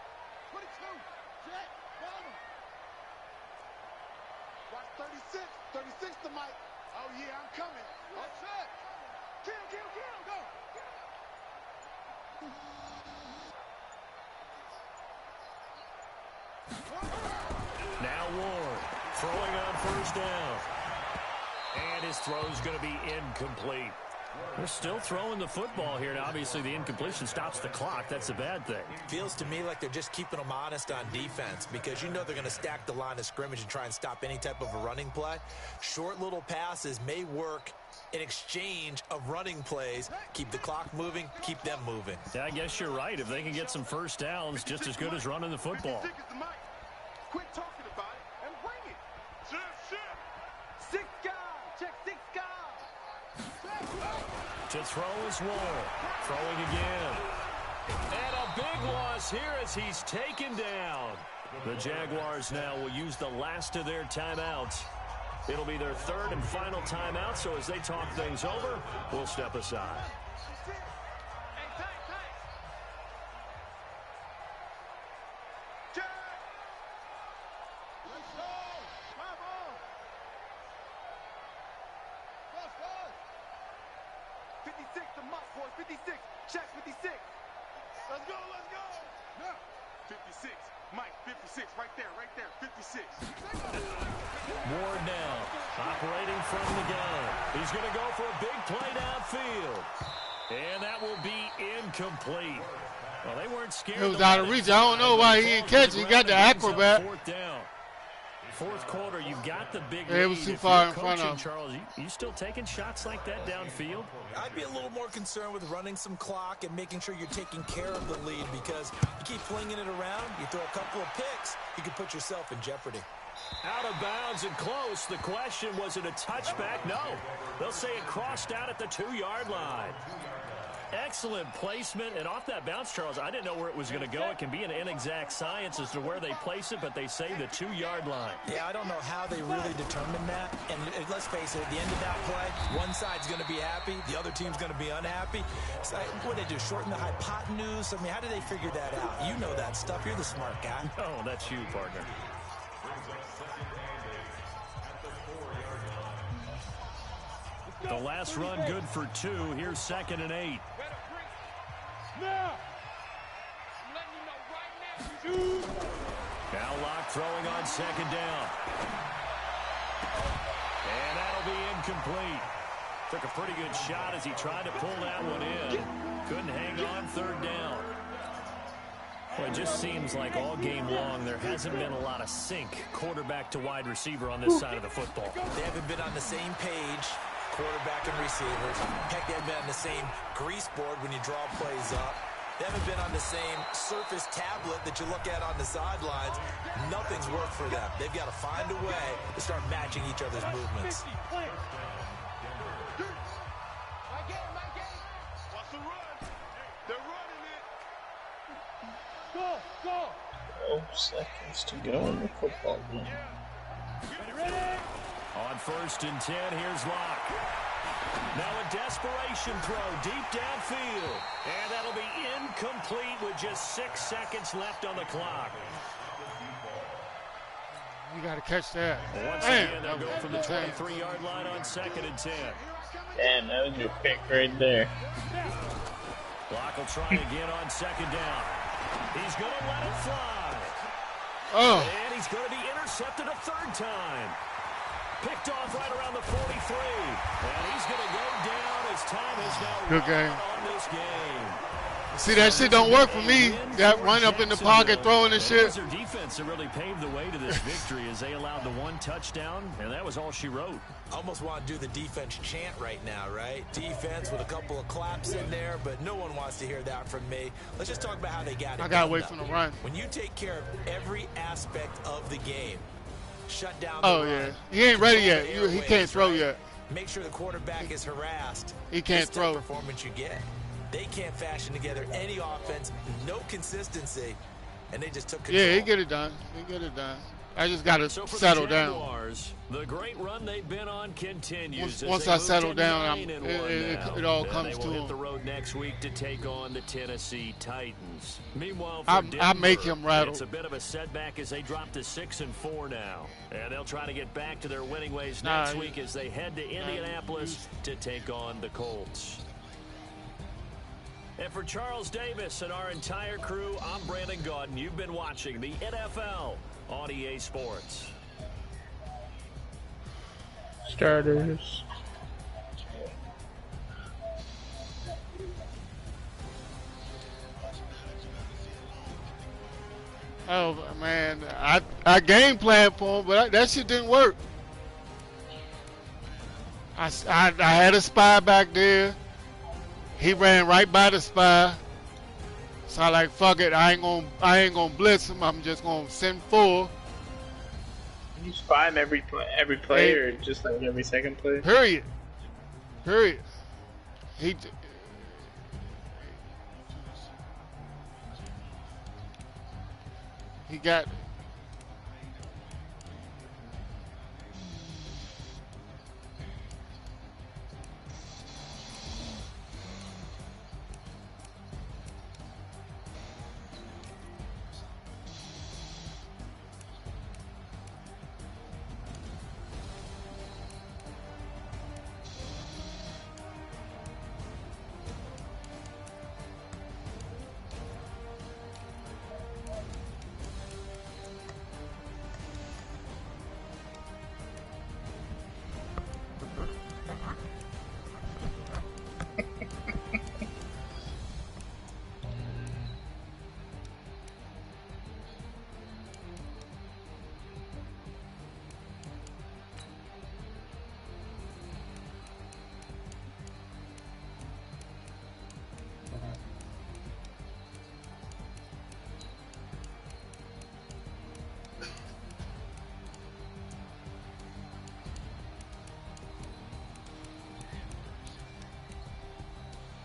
22, Jet, bomber. Watch 36. 36 to Mike. Oh, yeah, I'm coming. That's it. Kill, go. Now Ward throwing on 1st down. And his throw's going to be incomplete. They're still throwing the football here. Now, obviously, the incompletion stops the clock. That's a bad thing. Feels to me like they're just keeping them honest on defense because you know they're going to stack the line of scrimmage and try and stop any type of a running play. Short little passes may work in exchange of running plays. Keep the clock moving, keep them moving. Yeah, I guess you're right. If they can get some 1st downs, just as good as running the football. Quit talking about it and bring it. Shit. 6 guys. Check 6 guys. To throw is Ward. Throwing again. And a big loss here as he's taken down. The Jaguars now will use the last of their timeouts. It'll be their 3rd and final timeout, so as they talk things over, we'll step aside. it's 56. Check 56. Let's go, let's go. No. 56. Mike, 56. Right there, 56. Ward now, operating from the gun. He's going to go for a big play downfield. And that will be incomplete. Well, they weren't scared. It was out of reach. I don't know why he didn't catch it. He got the acrobat. Fourth down. Fourth quarter, you've got the big Yeah, lead. it was too far in front of him. Charles, you still taking shots like that downfield? I'd be a little more concerned with running some clock and making sure you're taking care of the lead, because you keep flinging it around, you throw a couple of picks, you could put yourself in jeopardy. Out of bounds and close. The question, was it a touchback? No. They'll say it crossed out at the 2-yard line. Excellent placement, and off that bounce, Charles, I didn't know where it was going to go. It can be an inexact science as to where they place it, but they say the 2-yard line. Yeah, I don't know how they really determined that. And let's face it, at the end of that play, one side's going to be happy, the other team's going to be unhappy. So what did they do, shorten the hypotenuse? I mean, how did they figure that out? You know that stuff. You're the smart guy. Oh, that's you, partner. The last run good for 2. Here's 2nd and 8. Now. I'm letting you know right now. Now Locke throwing on 2nd down. And that'll be incomplete. Took a pretty good shot as he tried to pull that one in. Couldn't hang on 3rd down. Well, it just seems like all game long there hasn't been a lot of sync quarterback to wide receiver on this side of the football. They haven't been on the same page, quarterback and receivers. Heck, they haven't been on the same grease board when you draw plays up. They haven't been on the same surface tablet that you look at on the sidelines. Nothing's worked for them. They've got to find a way to start matching each other's movements. Watch the run. They're running it. Go, go. 12 seconds to go in the football game. On 1st and 10, here's Locke. Now a desperation throw deep downfield. And that'll be incomplete with just 6 seconds left on the clock. You got to catch that. Once again, they'll go from the 23-yard line on 2nd and 10. Damn, that was your pick right there. Locke will try again on 2nd down. He's going to let it fly. Oh. And he's going to be intercepted a 3rd time. Picked off right around the 43. And he's going to go down as time is now Good game. on this game. See, that shit don't work for me. That run up in the pocket throwing and shit. It was their defense that really paved the way to this victory as they allowed the 1 touchdown, and that was all she wrote. Almost want to do the defense chant right now, right? Defense with a couple of claps in there, but no one wants to hear that from me. Let's just talk about how they got it. I got to wait for the run. When you take care of every aspect of the game, shut down Oh, the yeah. run, He ain't ready yet. control the He can't airways, throw right? yet. Make sure the quarterback is harassed. He can't This type throw. of performance you get. They can't fashion together any offense, no consistency, and they just took control. Yeah, he get it done. He get it done. I just got to So for settle the down. Jaguars, the great run they've been on continues. Once I settle down, it all comes to them. They will hit him. the road next week to take on the Tennessee Titans. Meanwhile, for I Denver, make him rattle. it's a bit of a setback as they drop to 6-4 now, and they'll try to get back to their winning ways next week as they head to Indianapolis to take on the Colts. And for Charles Davis and our entire crew, I'm Brandon Gaudin. You've been watching the NFL on EA Sports. Starters. Oh, man. I game plan for him, but that shit didn't work. I had a spy back there. He ran right by the spy. So I like, fuck it. I ain't gonna blitz him. I'm just gonna send full. You spy him every play, or just like every second play? Period. He got.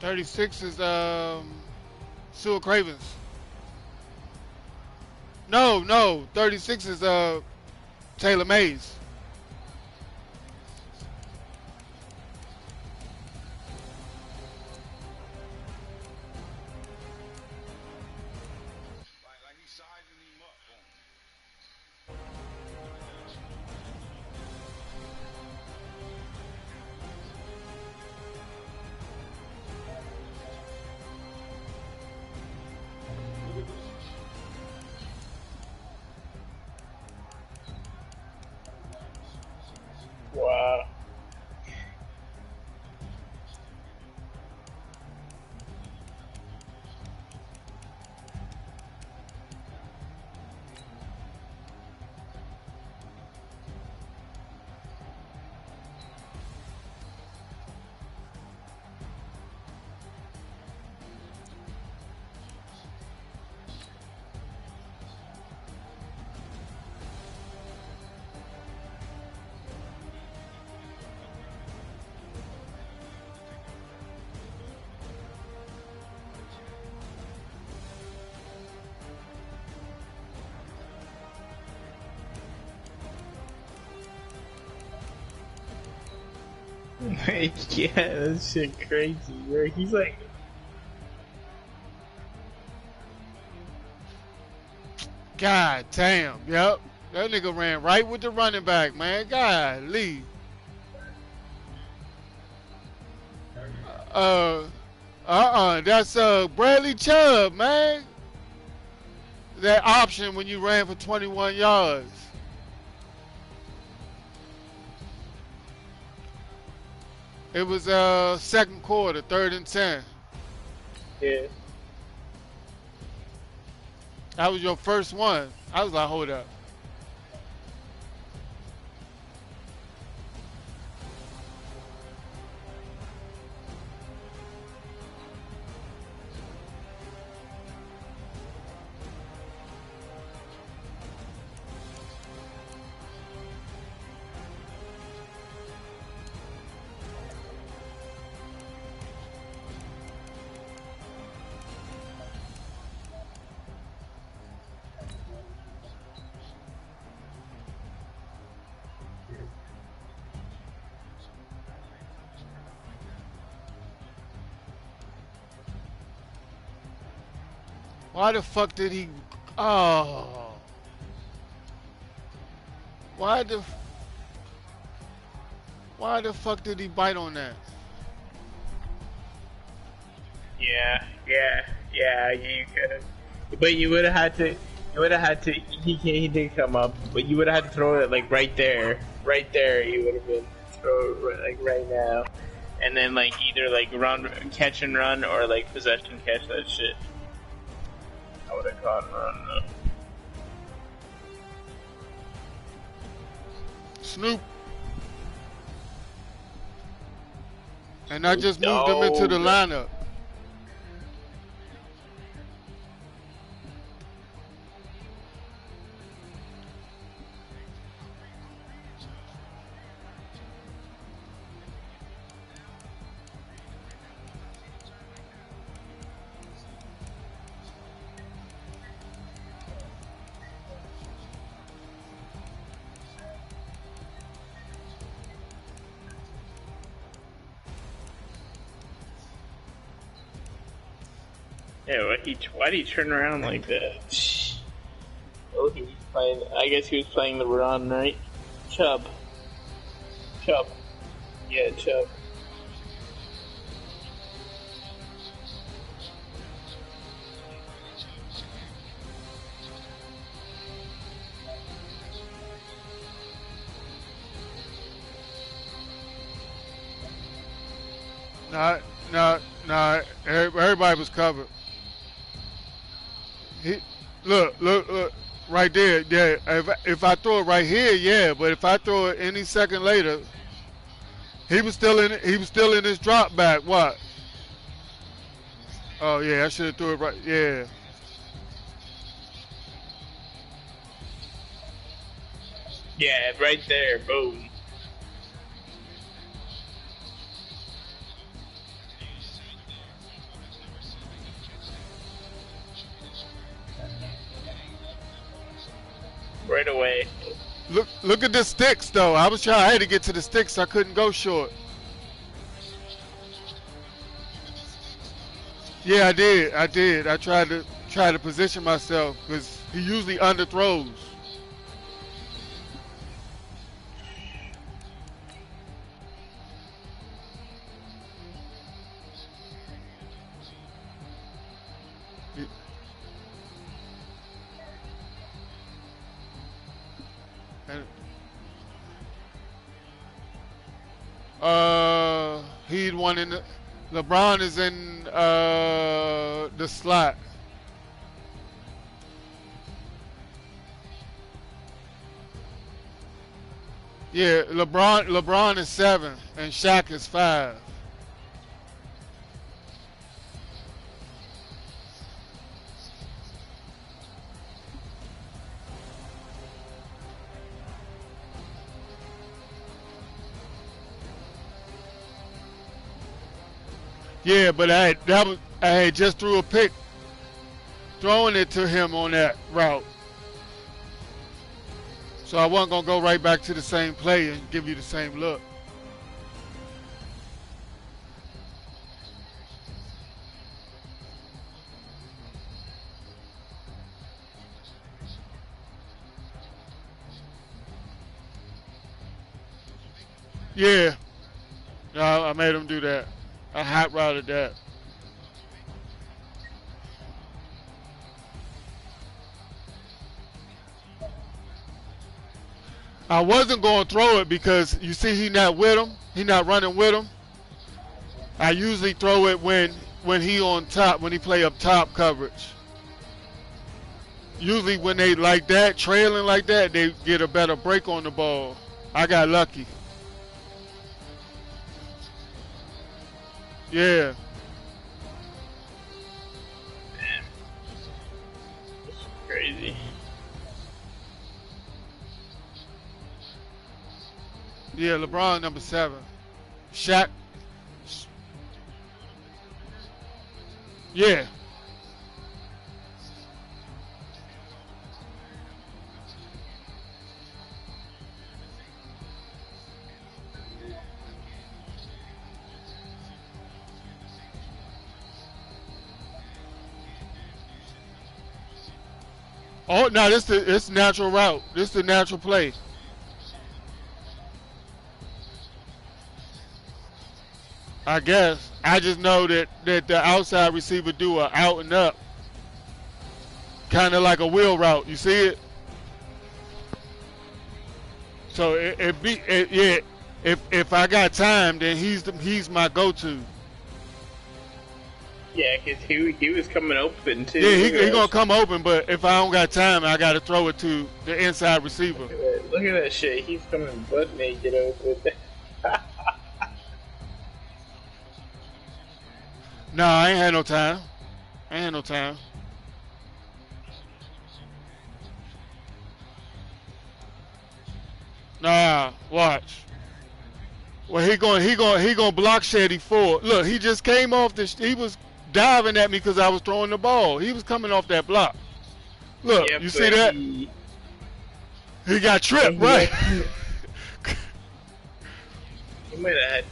36 is Sewell Cravens. No. 36 is Taylor Mays. Like he's sizing him up for him. Wow. Yeah, that shit crazy, bro. He's like, God damn. Yep. That nigga ran right with the running back, man. God, Lee. That's Bradley Chubb, man. That option when you ran for 21 yards. It was second quarter, 3rd and 10. yeah. That was your first one. I was like, hold up. Why the fuck did he... Oh. Why the fuck did he bite on that? Yeah, you could. But you would have had to. He did come up, but you would have had to throw it like right there. Right there, you would have been throw it like right now, and then like either like run, catch and run, or like possession catch that shit. I would have caught and run though. Snoop. And I just moved him into the lineup. Yeah, why'd he turn around like that? Oh, he was playing. I guess he was playing the run, right? Chubb. Yeah, Chubb. No. Everybody was covered. Look, right there. Yeah, if I throw it right here, yeah. But if I throw it any second later, he was still in. He was still in his drop back. What? Oh yeah, I should have threw it right. Yeah. Yeah, right there. Boom. away. Look at the sticks though. I had to get to the sticks. I couldn't go short. Yeah, I did. I tried to position myself because he usually underthrows. He'd one in the. LeBron is in the slot. Yeah, LeBron is 7 and Shaq is 5. Yeah, but I had just threw a pick, throwing it to him on that route. So I wasn't gonna go right back to the same play and give you the same look. Yeah, I made him do that. I hot routed that. I wasn't going to throw it because you see he not with him. He not running with him. I usually throw it when he on top, when he play up top coverage. Usually when they like that, trailing like that, they get a better break on the ball. I got lucky. Yeah. Crazy. Yeah, LeBron number 7. Shaq. Yeah. Oh no, this natural route. This is the natural play. I guess. I just know that the outside receiver do a out and up. Kind of like a wheel route. You see it? So yeah. If I got time, then he's my go-to. Yeah, because he was coming open too. Yeah, he gonna come open, but if I don't got time, I gotta throw it to the inside receiver. Look at that shit. He's coming butt naked open. No, I ain't had no time. Nah, watch. Well, he gonna block Shady forward. Look, he just came off he was diving at me because I was throwing the ball. He was coming off that block. Look, yeah, you see that? He got tripped, right? He might have had.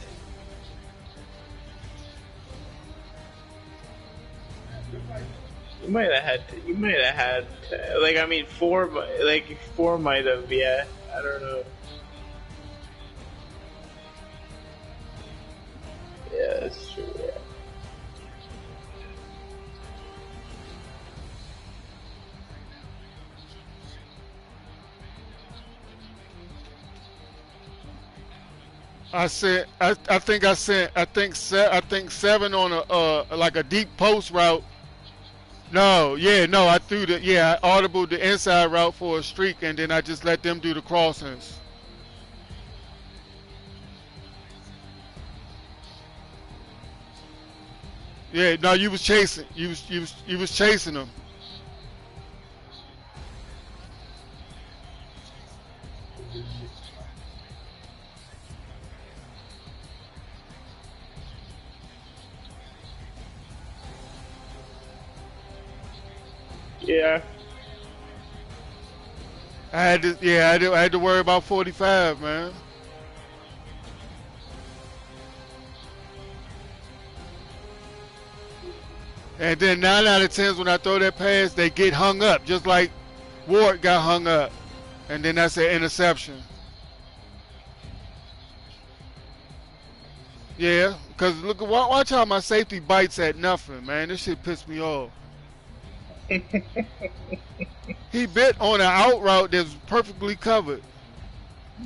You might have had. Like, I mean, 4 might have. Yeah, I don't know. Yeah, that's true. Yeah. I think 7 on a like a deep post route. No, I threw I audibled the inside route for a streak, and then I just let them do the crossings. Yeah, no, you was chasing. You was chasing them. Yeah. I had to worry about 45, man. And then 9 out of 10 when I throw that pass, they get hung up, just like Ward got hung up. And then that's an interception. Yeah, because watch how my safety bites at nothing, man. This shit pissed me off. He bit on an out route that's perfectly covered.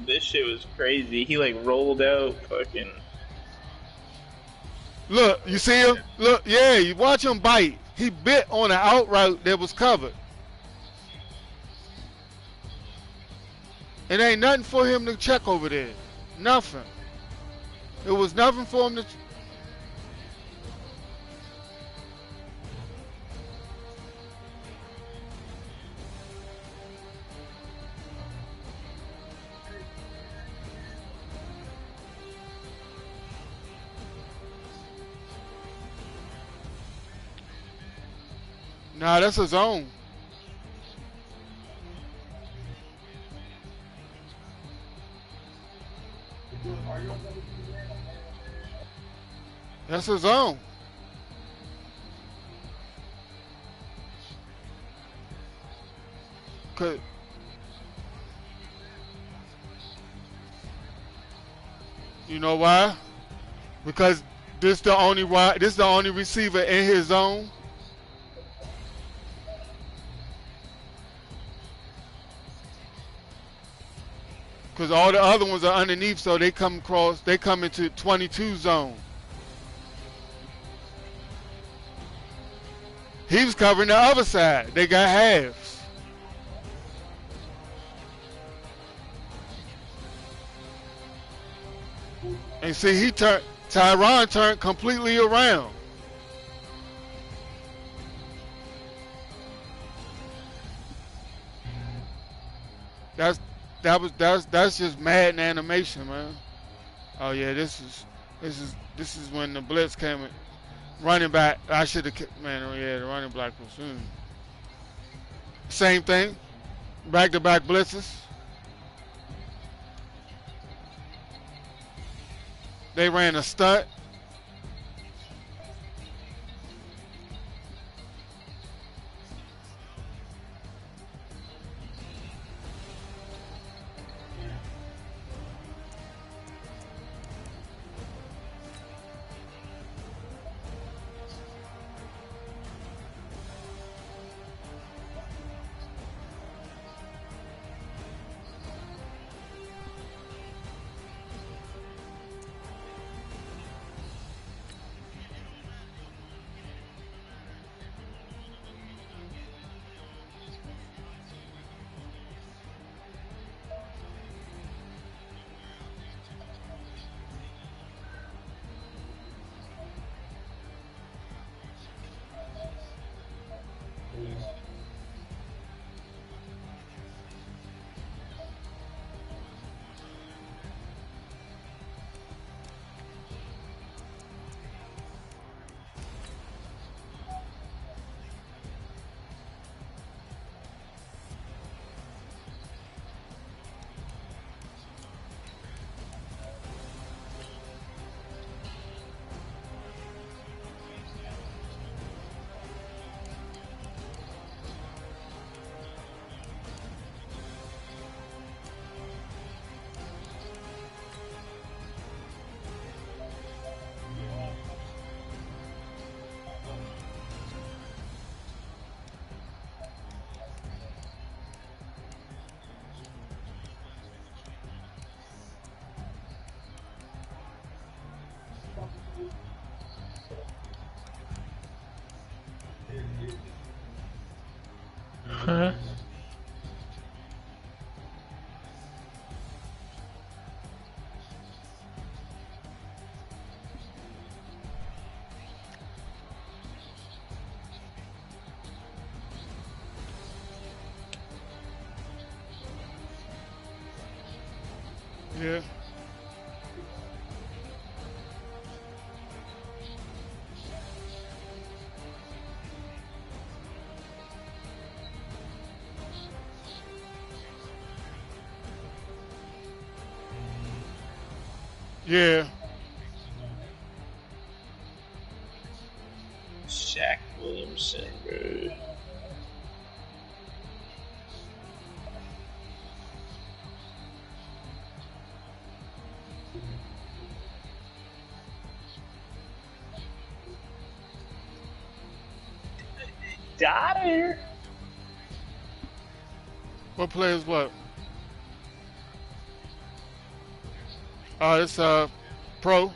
This shit was crazy. He like rolled out fucking. Look, you see him? Look, yeah, you watch him bite. He bit on an out route that was covered. It ain't nothing for him to check over there. Nothing. It was nothing for him to. Nah, that's a zone. That's a zone. Cause you know why? Because this the only receiver in his zone. Because all the other ones are underneath, so they come into 22 zone. He was covering the other side. They got halves. And see, Tyron turned completely around. That's just Madden animation, man. Oh yeah, this is when the blitz came in. Running back, I should have kicked, man. Oh yeah, the running back was same thing. Back-to-back blitzes. They ran a stunt. Huh? Yeah. Yeah. Shaq Williamson, bro. Daughter. What players what? It's pro.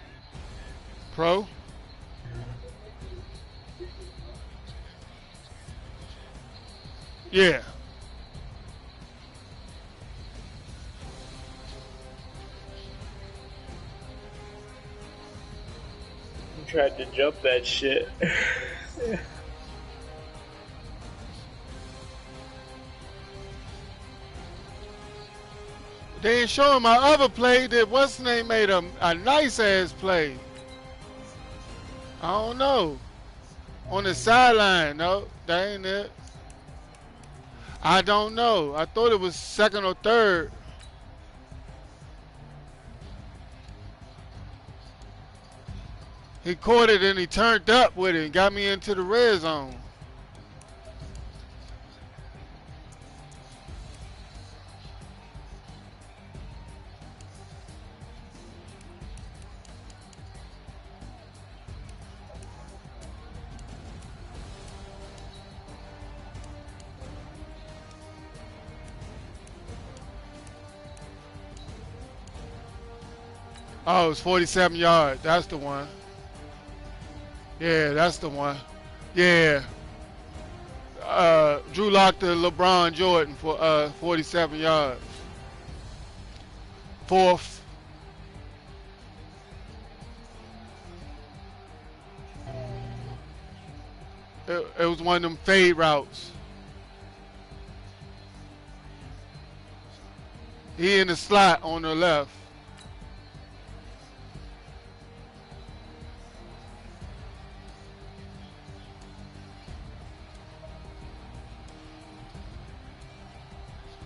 Pro. Yeah. He tried to jump that shit. They ain't showing my other play that what's his name made a nice ass play. I don't know. On the sideline, no, that ain't it. I don't know. I thought it was second or third. He caught it and he turned up with it and got me into the red zone. Oh, it was 47 yards. That's the one. Yeah, that's the one. Yeah. Drew locked to LeBron Jordan for 47 yards. Fourth. It was one of them fade routes. He in the slot on the left.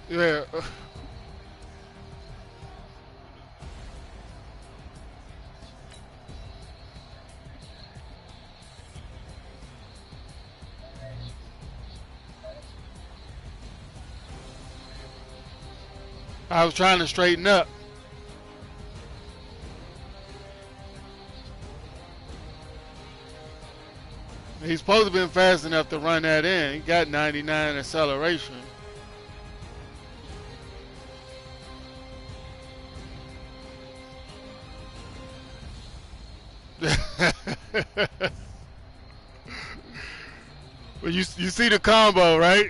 Yeah. I was trying to straighten up. He's supposed to been fast enough to run that in. He got 99 acceleration. Well, you see the combo, right?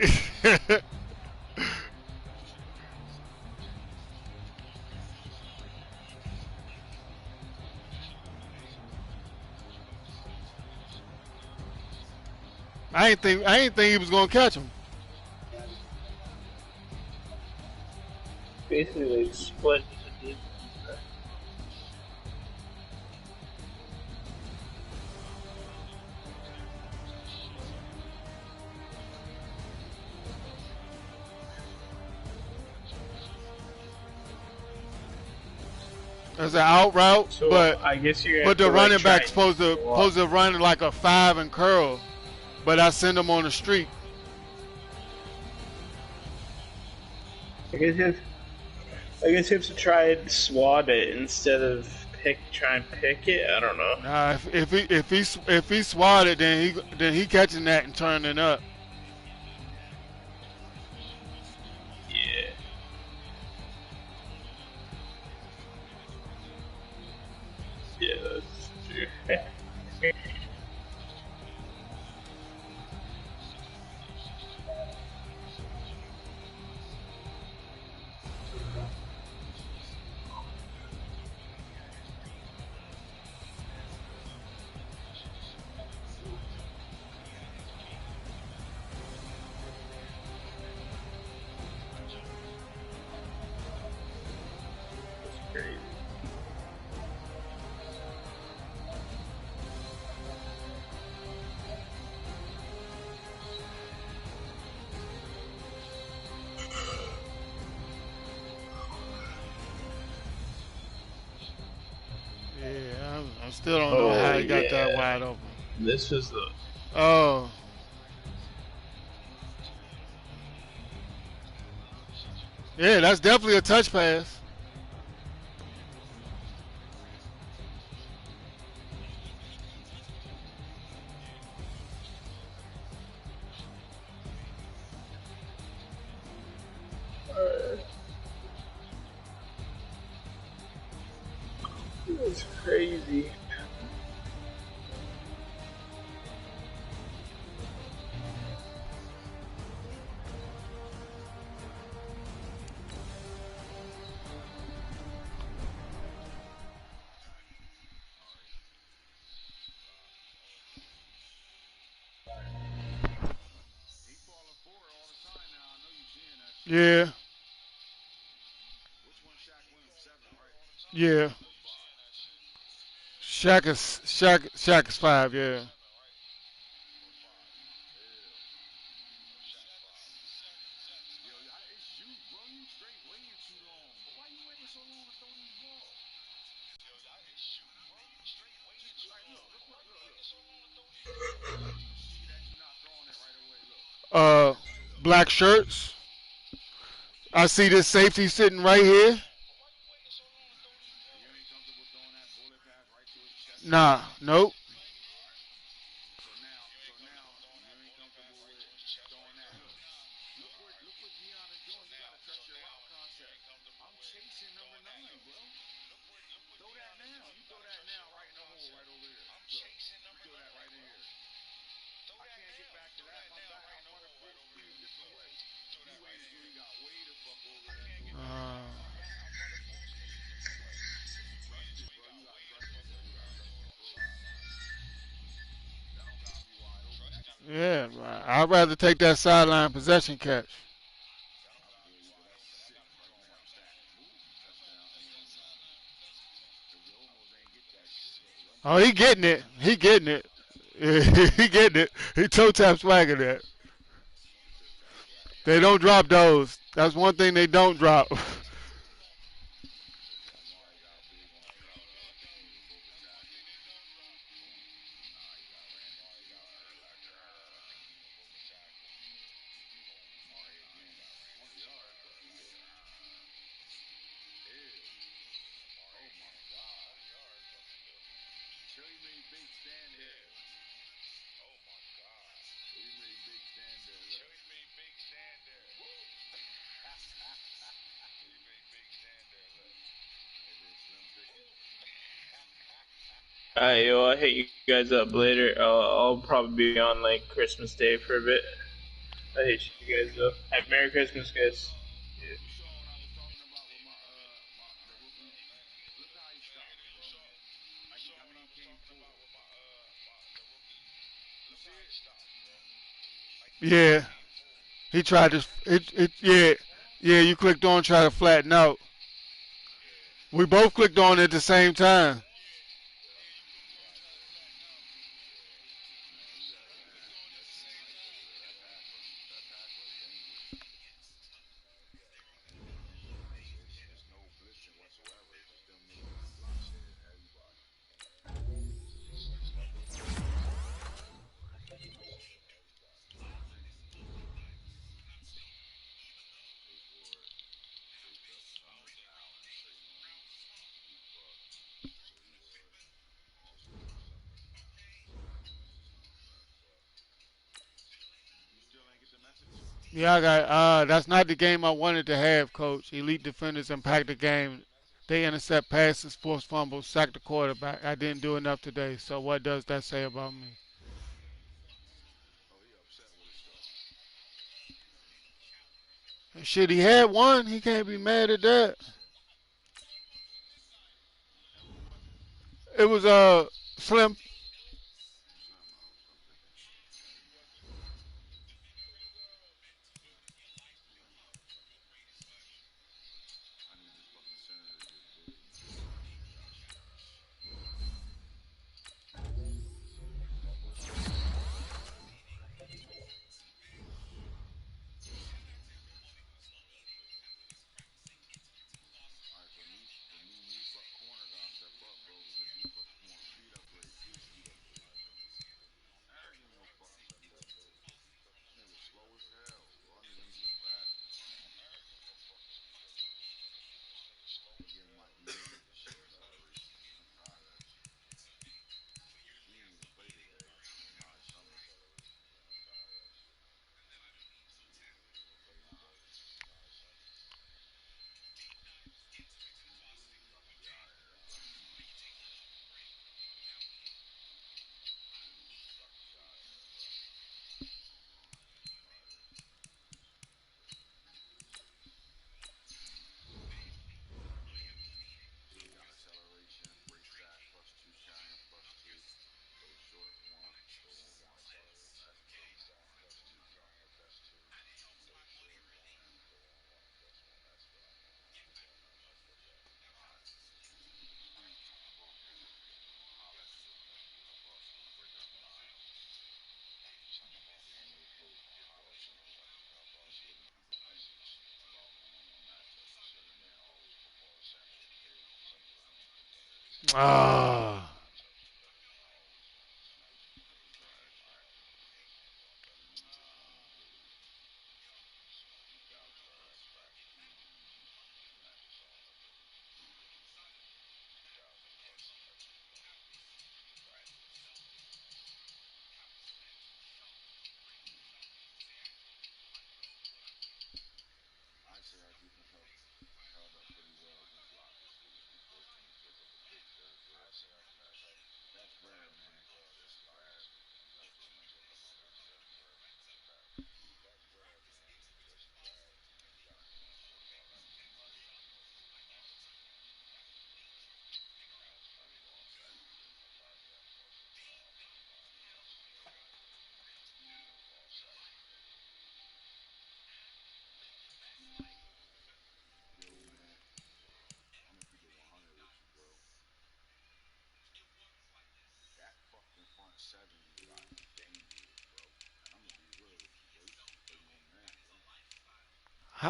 I ain't think he was gonna catch him. Basically, split. It's an out route, So but I guess you're. But the running back's supposed to run like a 5 and curl, but I send him on the street. I guess you have to try and swat it instead of try and pick it. I don't know. Nah, if he swatted, then he catching that and turning up. Yeah. Yeah, that's true. Crazy. Yeah, I still don't know how Oh he got that yeah, wide open. this was the. Oh, yeah, that's definitely a touch pass. It's crazy. Yeah, yeah. Shaq is 5. Yeah. Uh, Black shirts. I see this safety sitting right here. Nah, nope. Uh, yeah, I'd rather take that sideline possession catch. Oh, he getting it. He getting it. He getting it. He toe tap swagging that. They don't drop those. That's one thing they don't drop. Alright, yo, I'll hit you guys up later. I'll probably be on like Christmas Day for a bit. I hit you guys up. Have Merry Christmas, guys. Yeah. Yeah, he tried to. Yeah, yeah. You clicked on try to flatten out. We both clicked on it at the same time. Yeah, I got. That's not the game I wanted to have, Coach. Elite defenders impact the game. They intercept passes, force fumbles, sack the quarterback. I didn't do enough today. So what does that say about me? Shit, he had one. He can't be mad at that. It was Slim. Ah.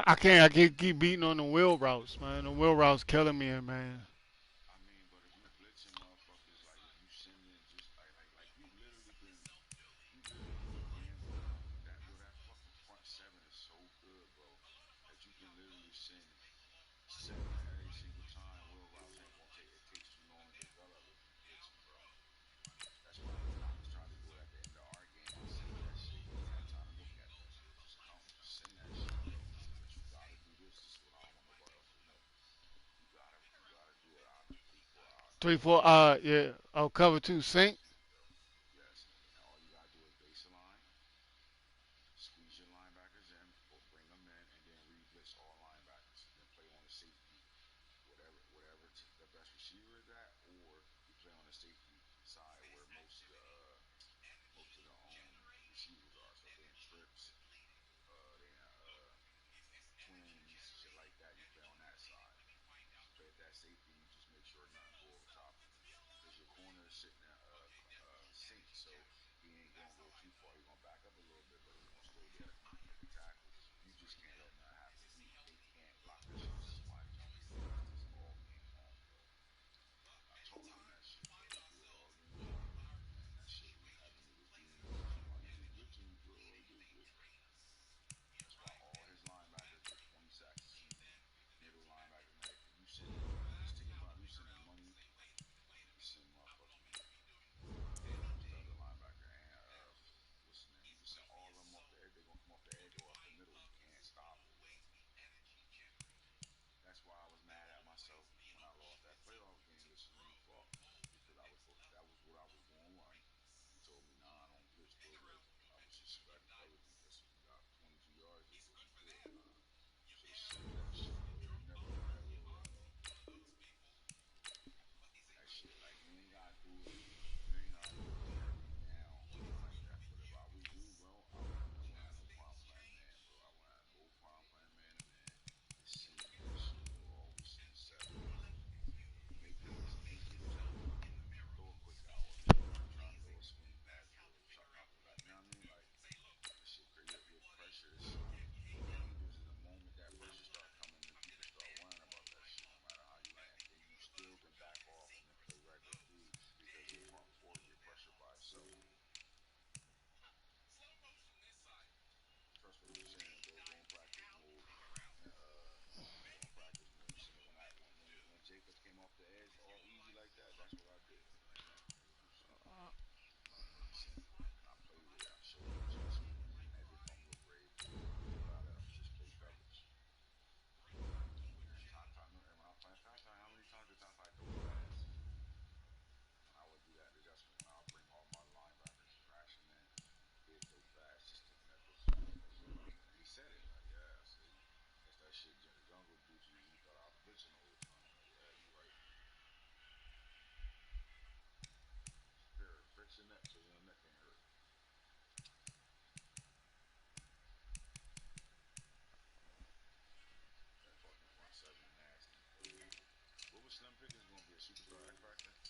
I can't keep beating on the wheel routes, man. The wheel routes killing me, man. Three, four, yeah. I'll cover two. Sink.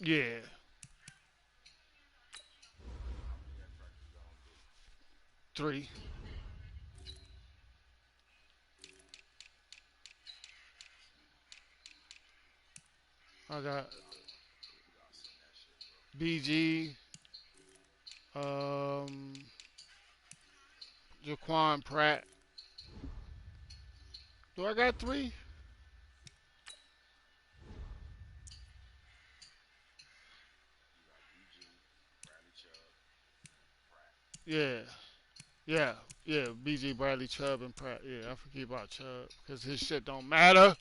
Yeah. Three. I got BG, um, Jaquan Pratt. Do I got three? Yeah, yeah, yeah. BG, Bradley, Chubb, and Pratt. Yeah, I forget about Chubb because his shit don't matter.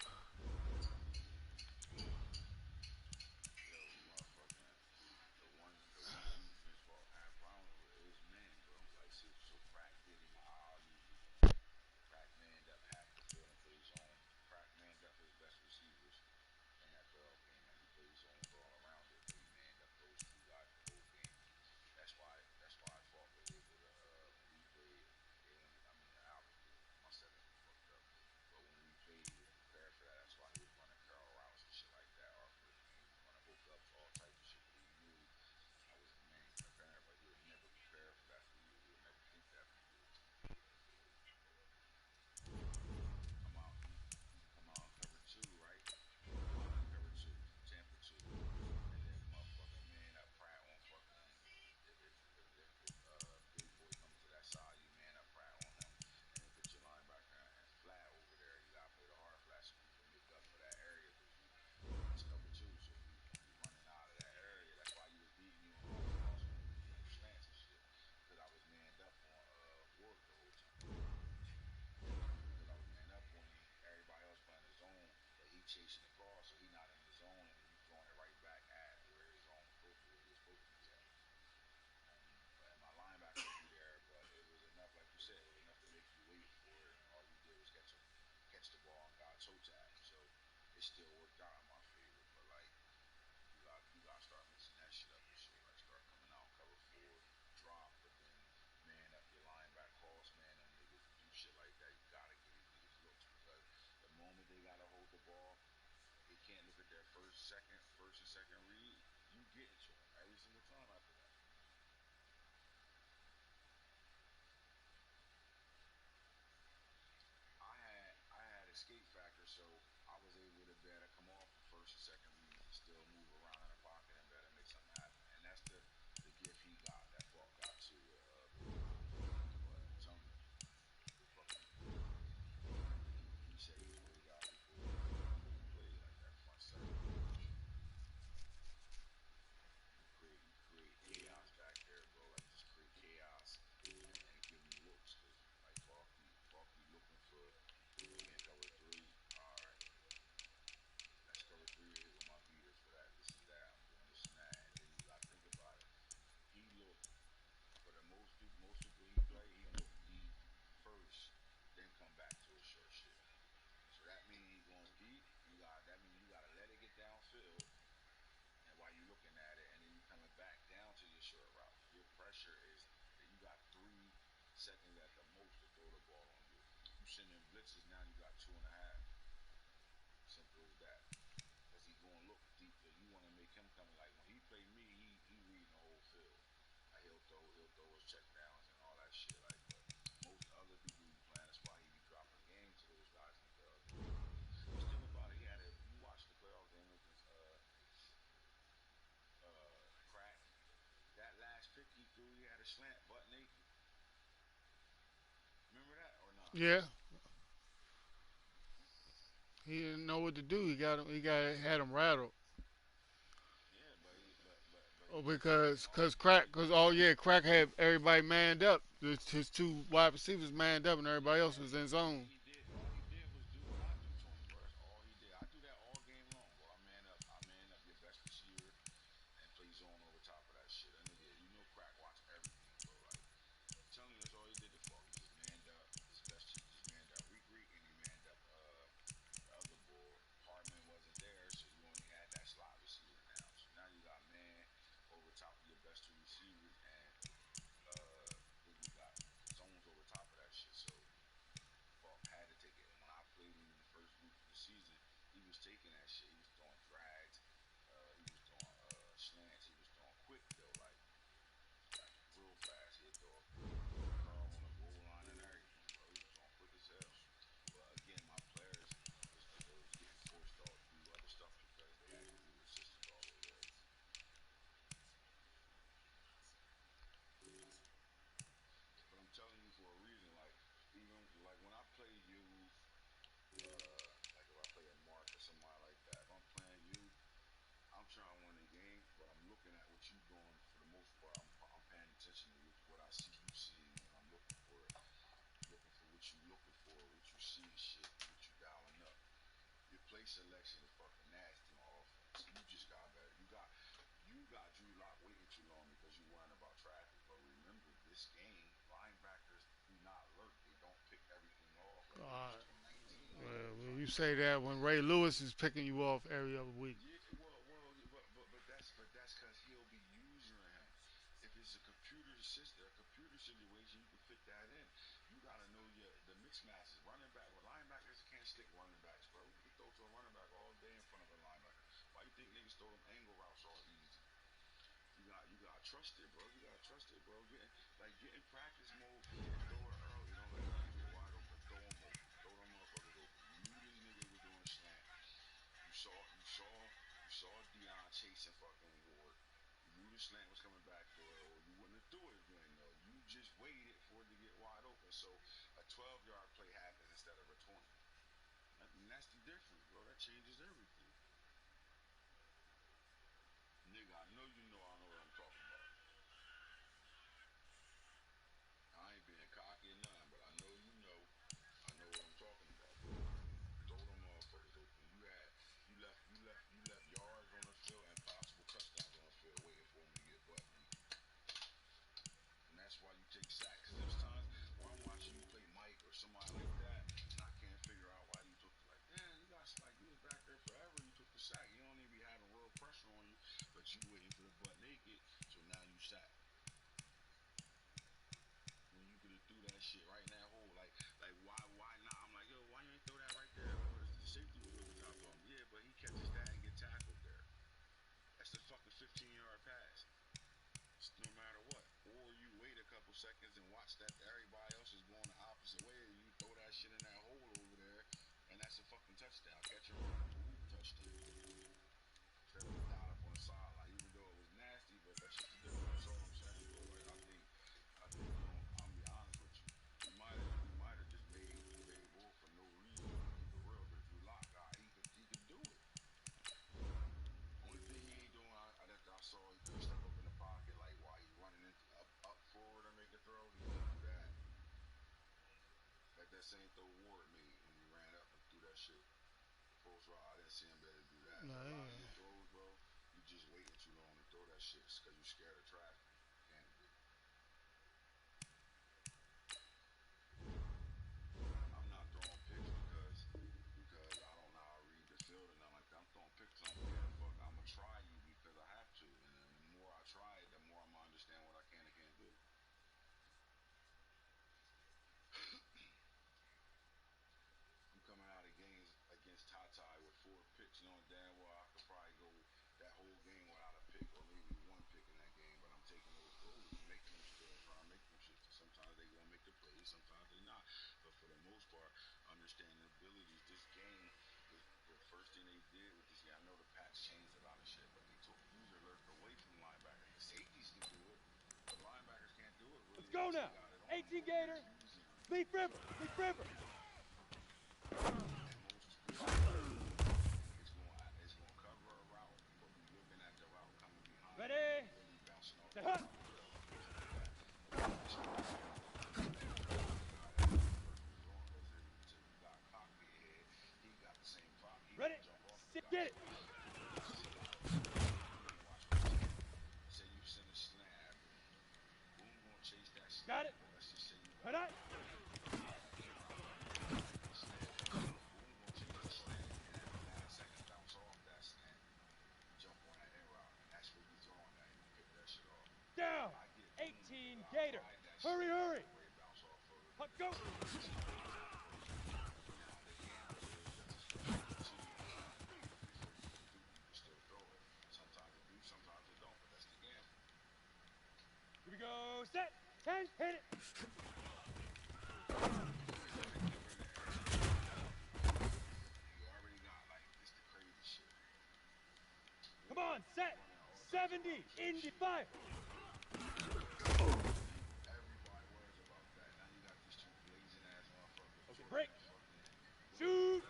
Yeah, he didn't know what to do. He got him. Had him rattled. Oh, because crack, because oh yeah, crack had everybody manned up. His two wide receivers manned up, and everybody else was in zone. play selection is fucking nasty on offense. You just got better. You got Drew Lock waiting too long because you worrying about traffic. But remember, this game, linebackers do not lurk. They don't pick everything off. Well, when you say that, when Ray Lewis is picking you off every other week. Yeah, but that's because he'll be using him. If it's a computer situation, you can fit that in. You gotta know the mix matches. Running back with linebackers can't stick running backs, bro. You throw to a running back all day in front of a linebacker. Why you think niggas throw them angle routes all easy? You got to trust it, bro. You got to trust it, bro. Get in practice mode. Throw it early. Don't let them get wide open. Throw them open. Throw them motherfuckers open. You knew this nigga was doing slant. You saw Dion chasing fucking Ward. You knew the slant was coming back for it, or you wouldn't have threw it if you didn't know. You just waited for it to get wide open. So a 12-yard play happens instead of a 20. And that's the difference, bro. That changes everything. Nigga, I know you know I know what I'm talking about. I ain't being cocky or nothing, but I know you know. I know what I'm talking about, bro. Throw them motherfuckers open. You left yards on the field and possible touchdowns on the field waiting for them to get butt beat. And that's why you take sacks. Cause there's times where I'm watching you play Mike or somebody like that, and I can't figure out why you took like, damn, you guys like you was back there forever. You took the sack. You don't even be having real pressure on you, but you waiting for the butt naked, so now you sack. When you could have threw that shit right in that hole, like why not? I'm like, yo, why you ain't throw that right there? Oh, the safety was over top of him. Yeah, but he catches that and get tackled there. That's the fucking 15-yard pass. No matter what. Or you wait a couple seconds and watch that everybody else is going the opposite way and you throw that shit in that hole over there and that's a fucking touchdown. Catch a run. Ooh, touchdown. Instead of down up on the sideline, even though it was nasty, but that's just the difference. That's all I'm saying, bro. Like I think I'm gonna be honest with you. We might have just made Wolf for no reason. Keep it real, but Drew Lock guy, he could do it. Only thing he ain't doing, I saw he could step up in the pocket, like while he's running up forward and make a throw. He didn't do that. Like that same throw Ward made when he ran up and threw that shit. Post route, I didn't see him better do that. No, A lot of your throws, bro, you just waiting too long to throw that shit because you're scared of traffic. Can't be. I'm not throwing picks because I don't know how to read the field and nothing like that. I'm throwing picks on fuck. I'm gonna try you because I have to, and then the more I try it, the more I'm gonna understand what I can and can't do. I'm coming out of games against Tata with 4 picks, knowing damn well I could probably go that whole game without a pick or maybe 1 pick in that game, but I'm taking those throws and making them still, trying to make them shit. Sometimes they gonna make the plays, sometimes they not. But for the most part, understanding the abilities, this game, the first thing they did with this game, I know the Pats changed a lot of shit, but they took user alert away from linebackers. The safeties can do it. The linebackers can't do it really. Let's go now. 18 Gator. Leaf River. Leaf River. It's gonna cover a route, but we looking at the route coming behind. Ready. Really bouncing off. Set up. He got the same prop. Ready. Sit. Get it. Say you send a snap. Boom gonna chase that snap. Got it. Let's just say you Cut out. Down. 18 Gator. Hurry, hurry. Huck, go. Here we go. Set. 10. Hit it. Come on. Set. 70. Indy 5. Okay, break. Shoot.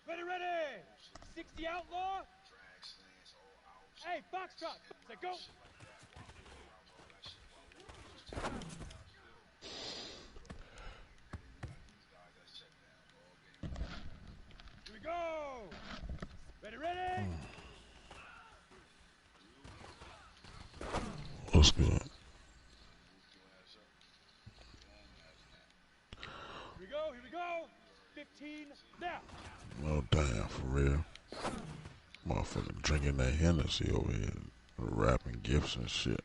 Ready, ready. 60 outlaw. Hey, Foxtrot. Say go. What's good? Here we go. 15 now. Oh, damn, for real. Motherfucker drinking that Hennessy over here, rapping gifts and shit.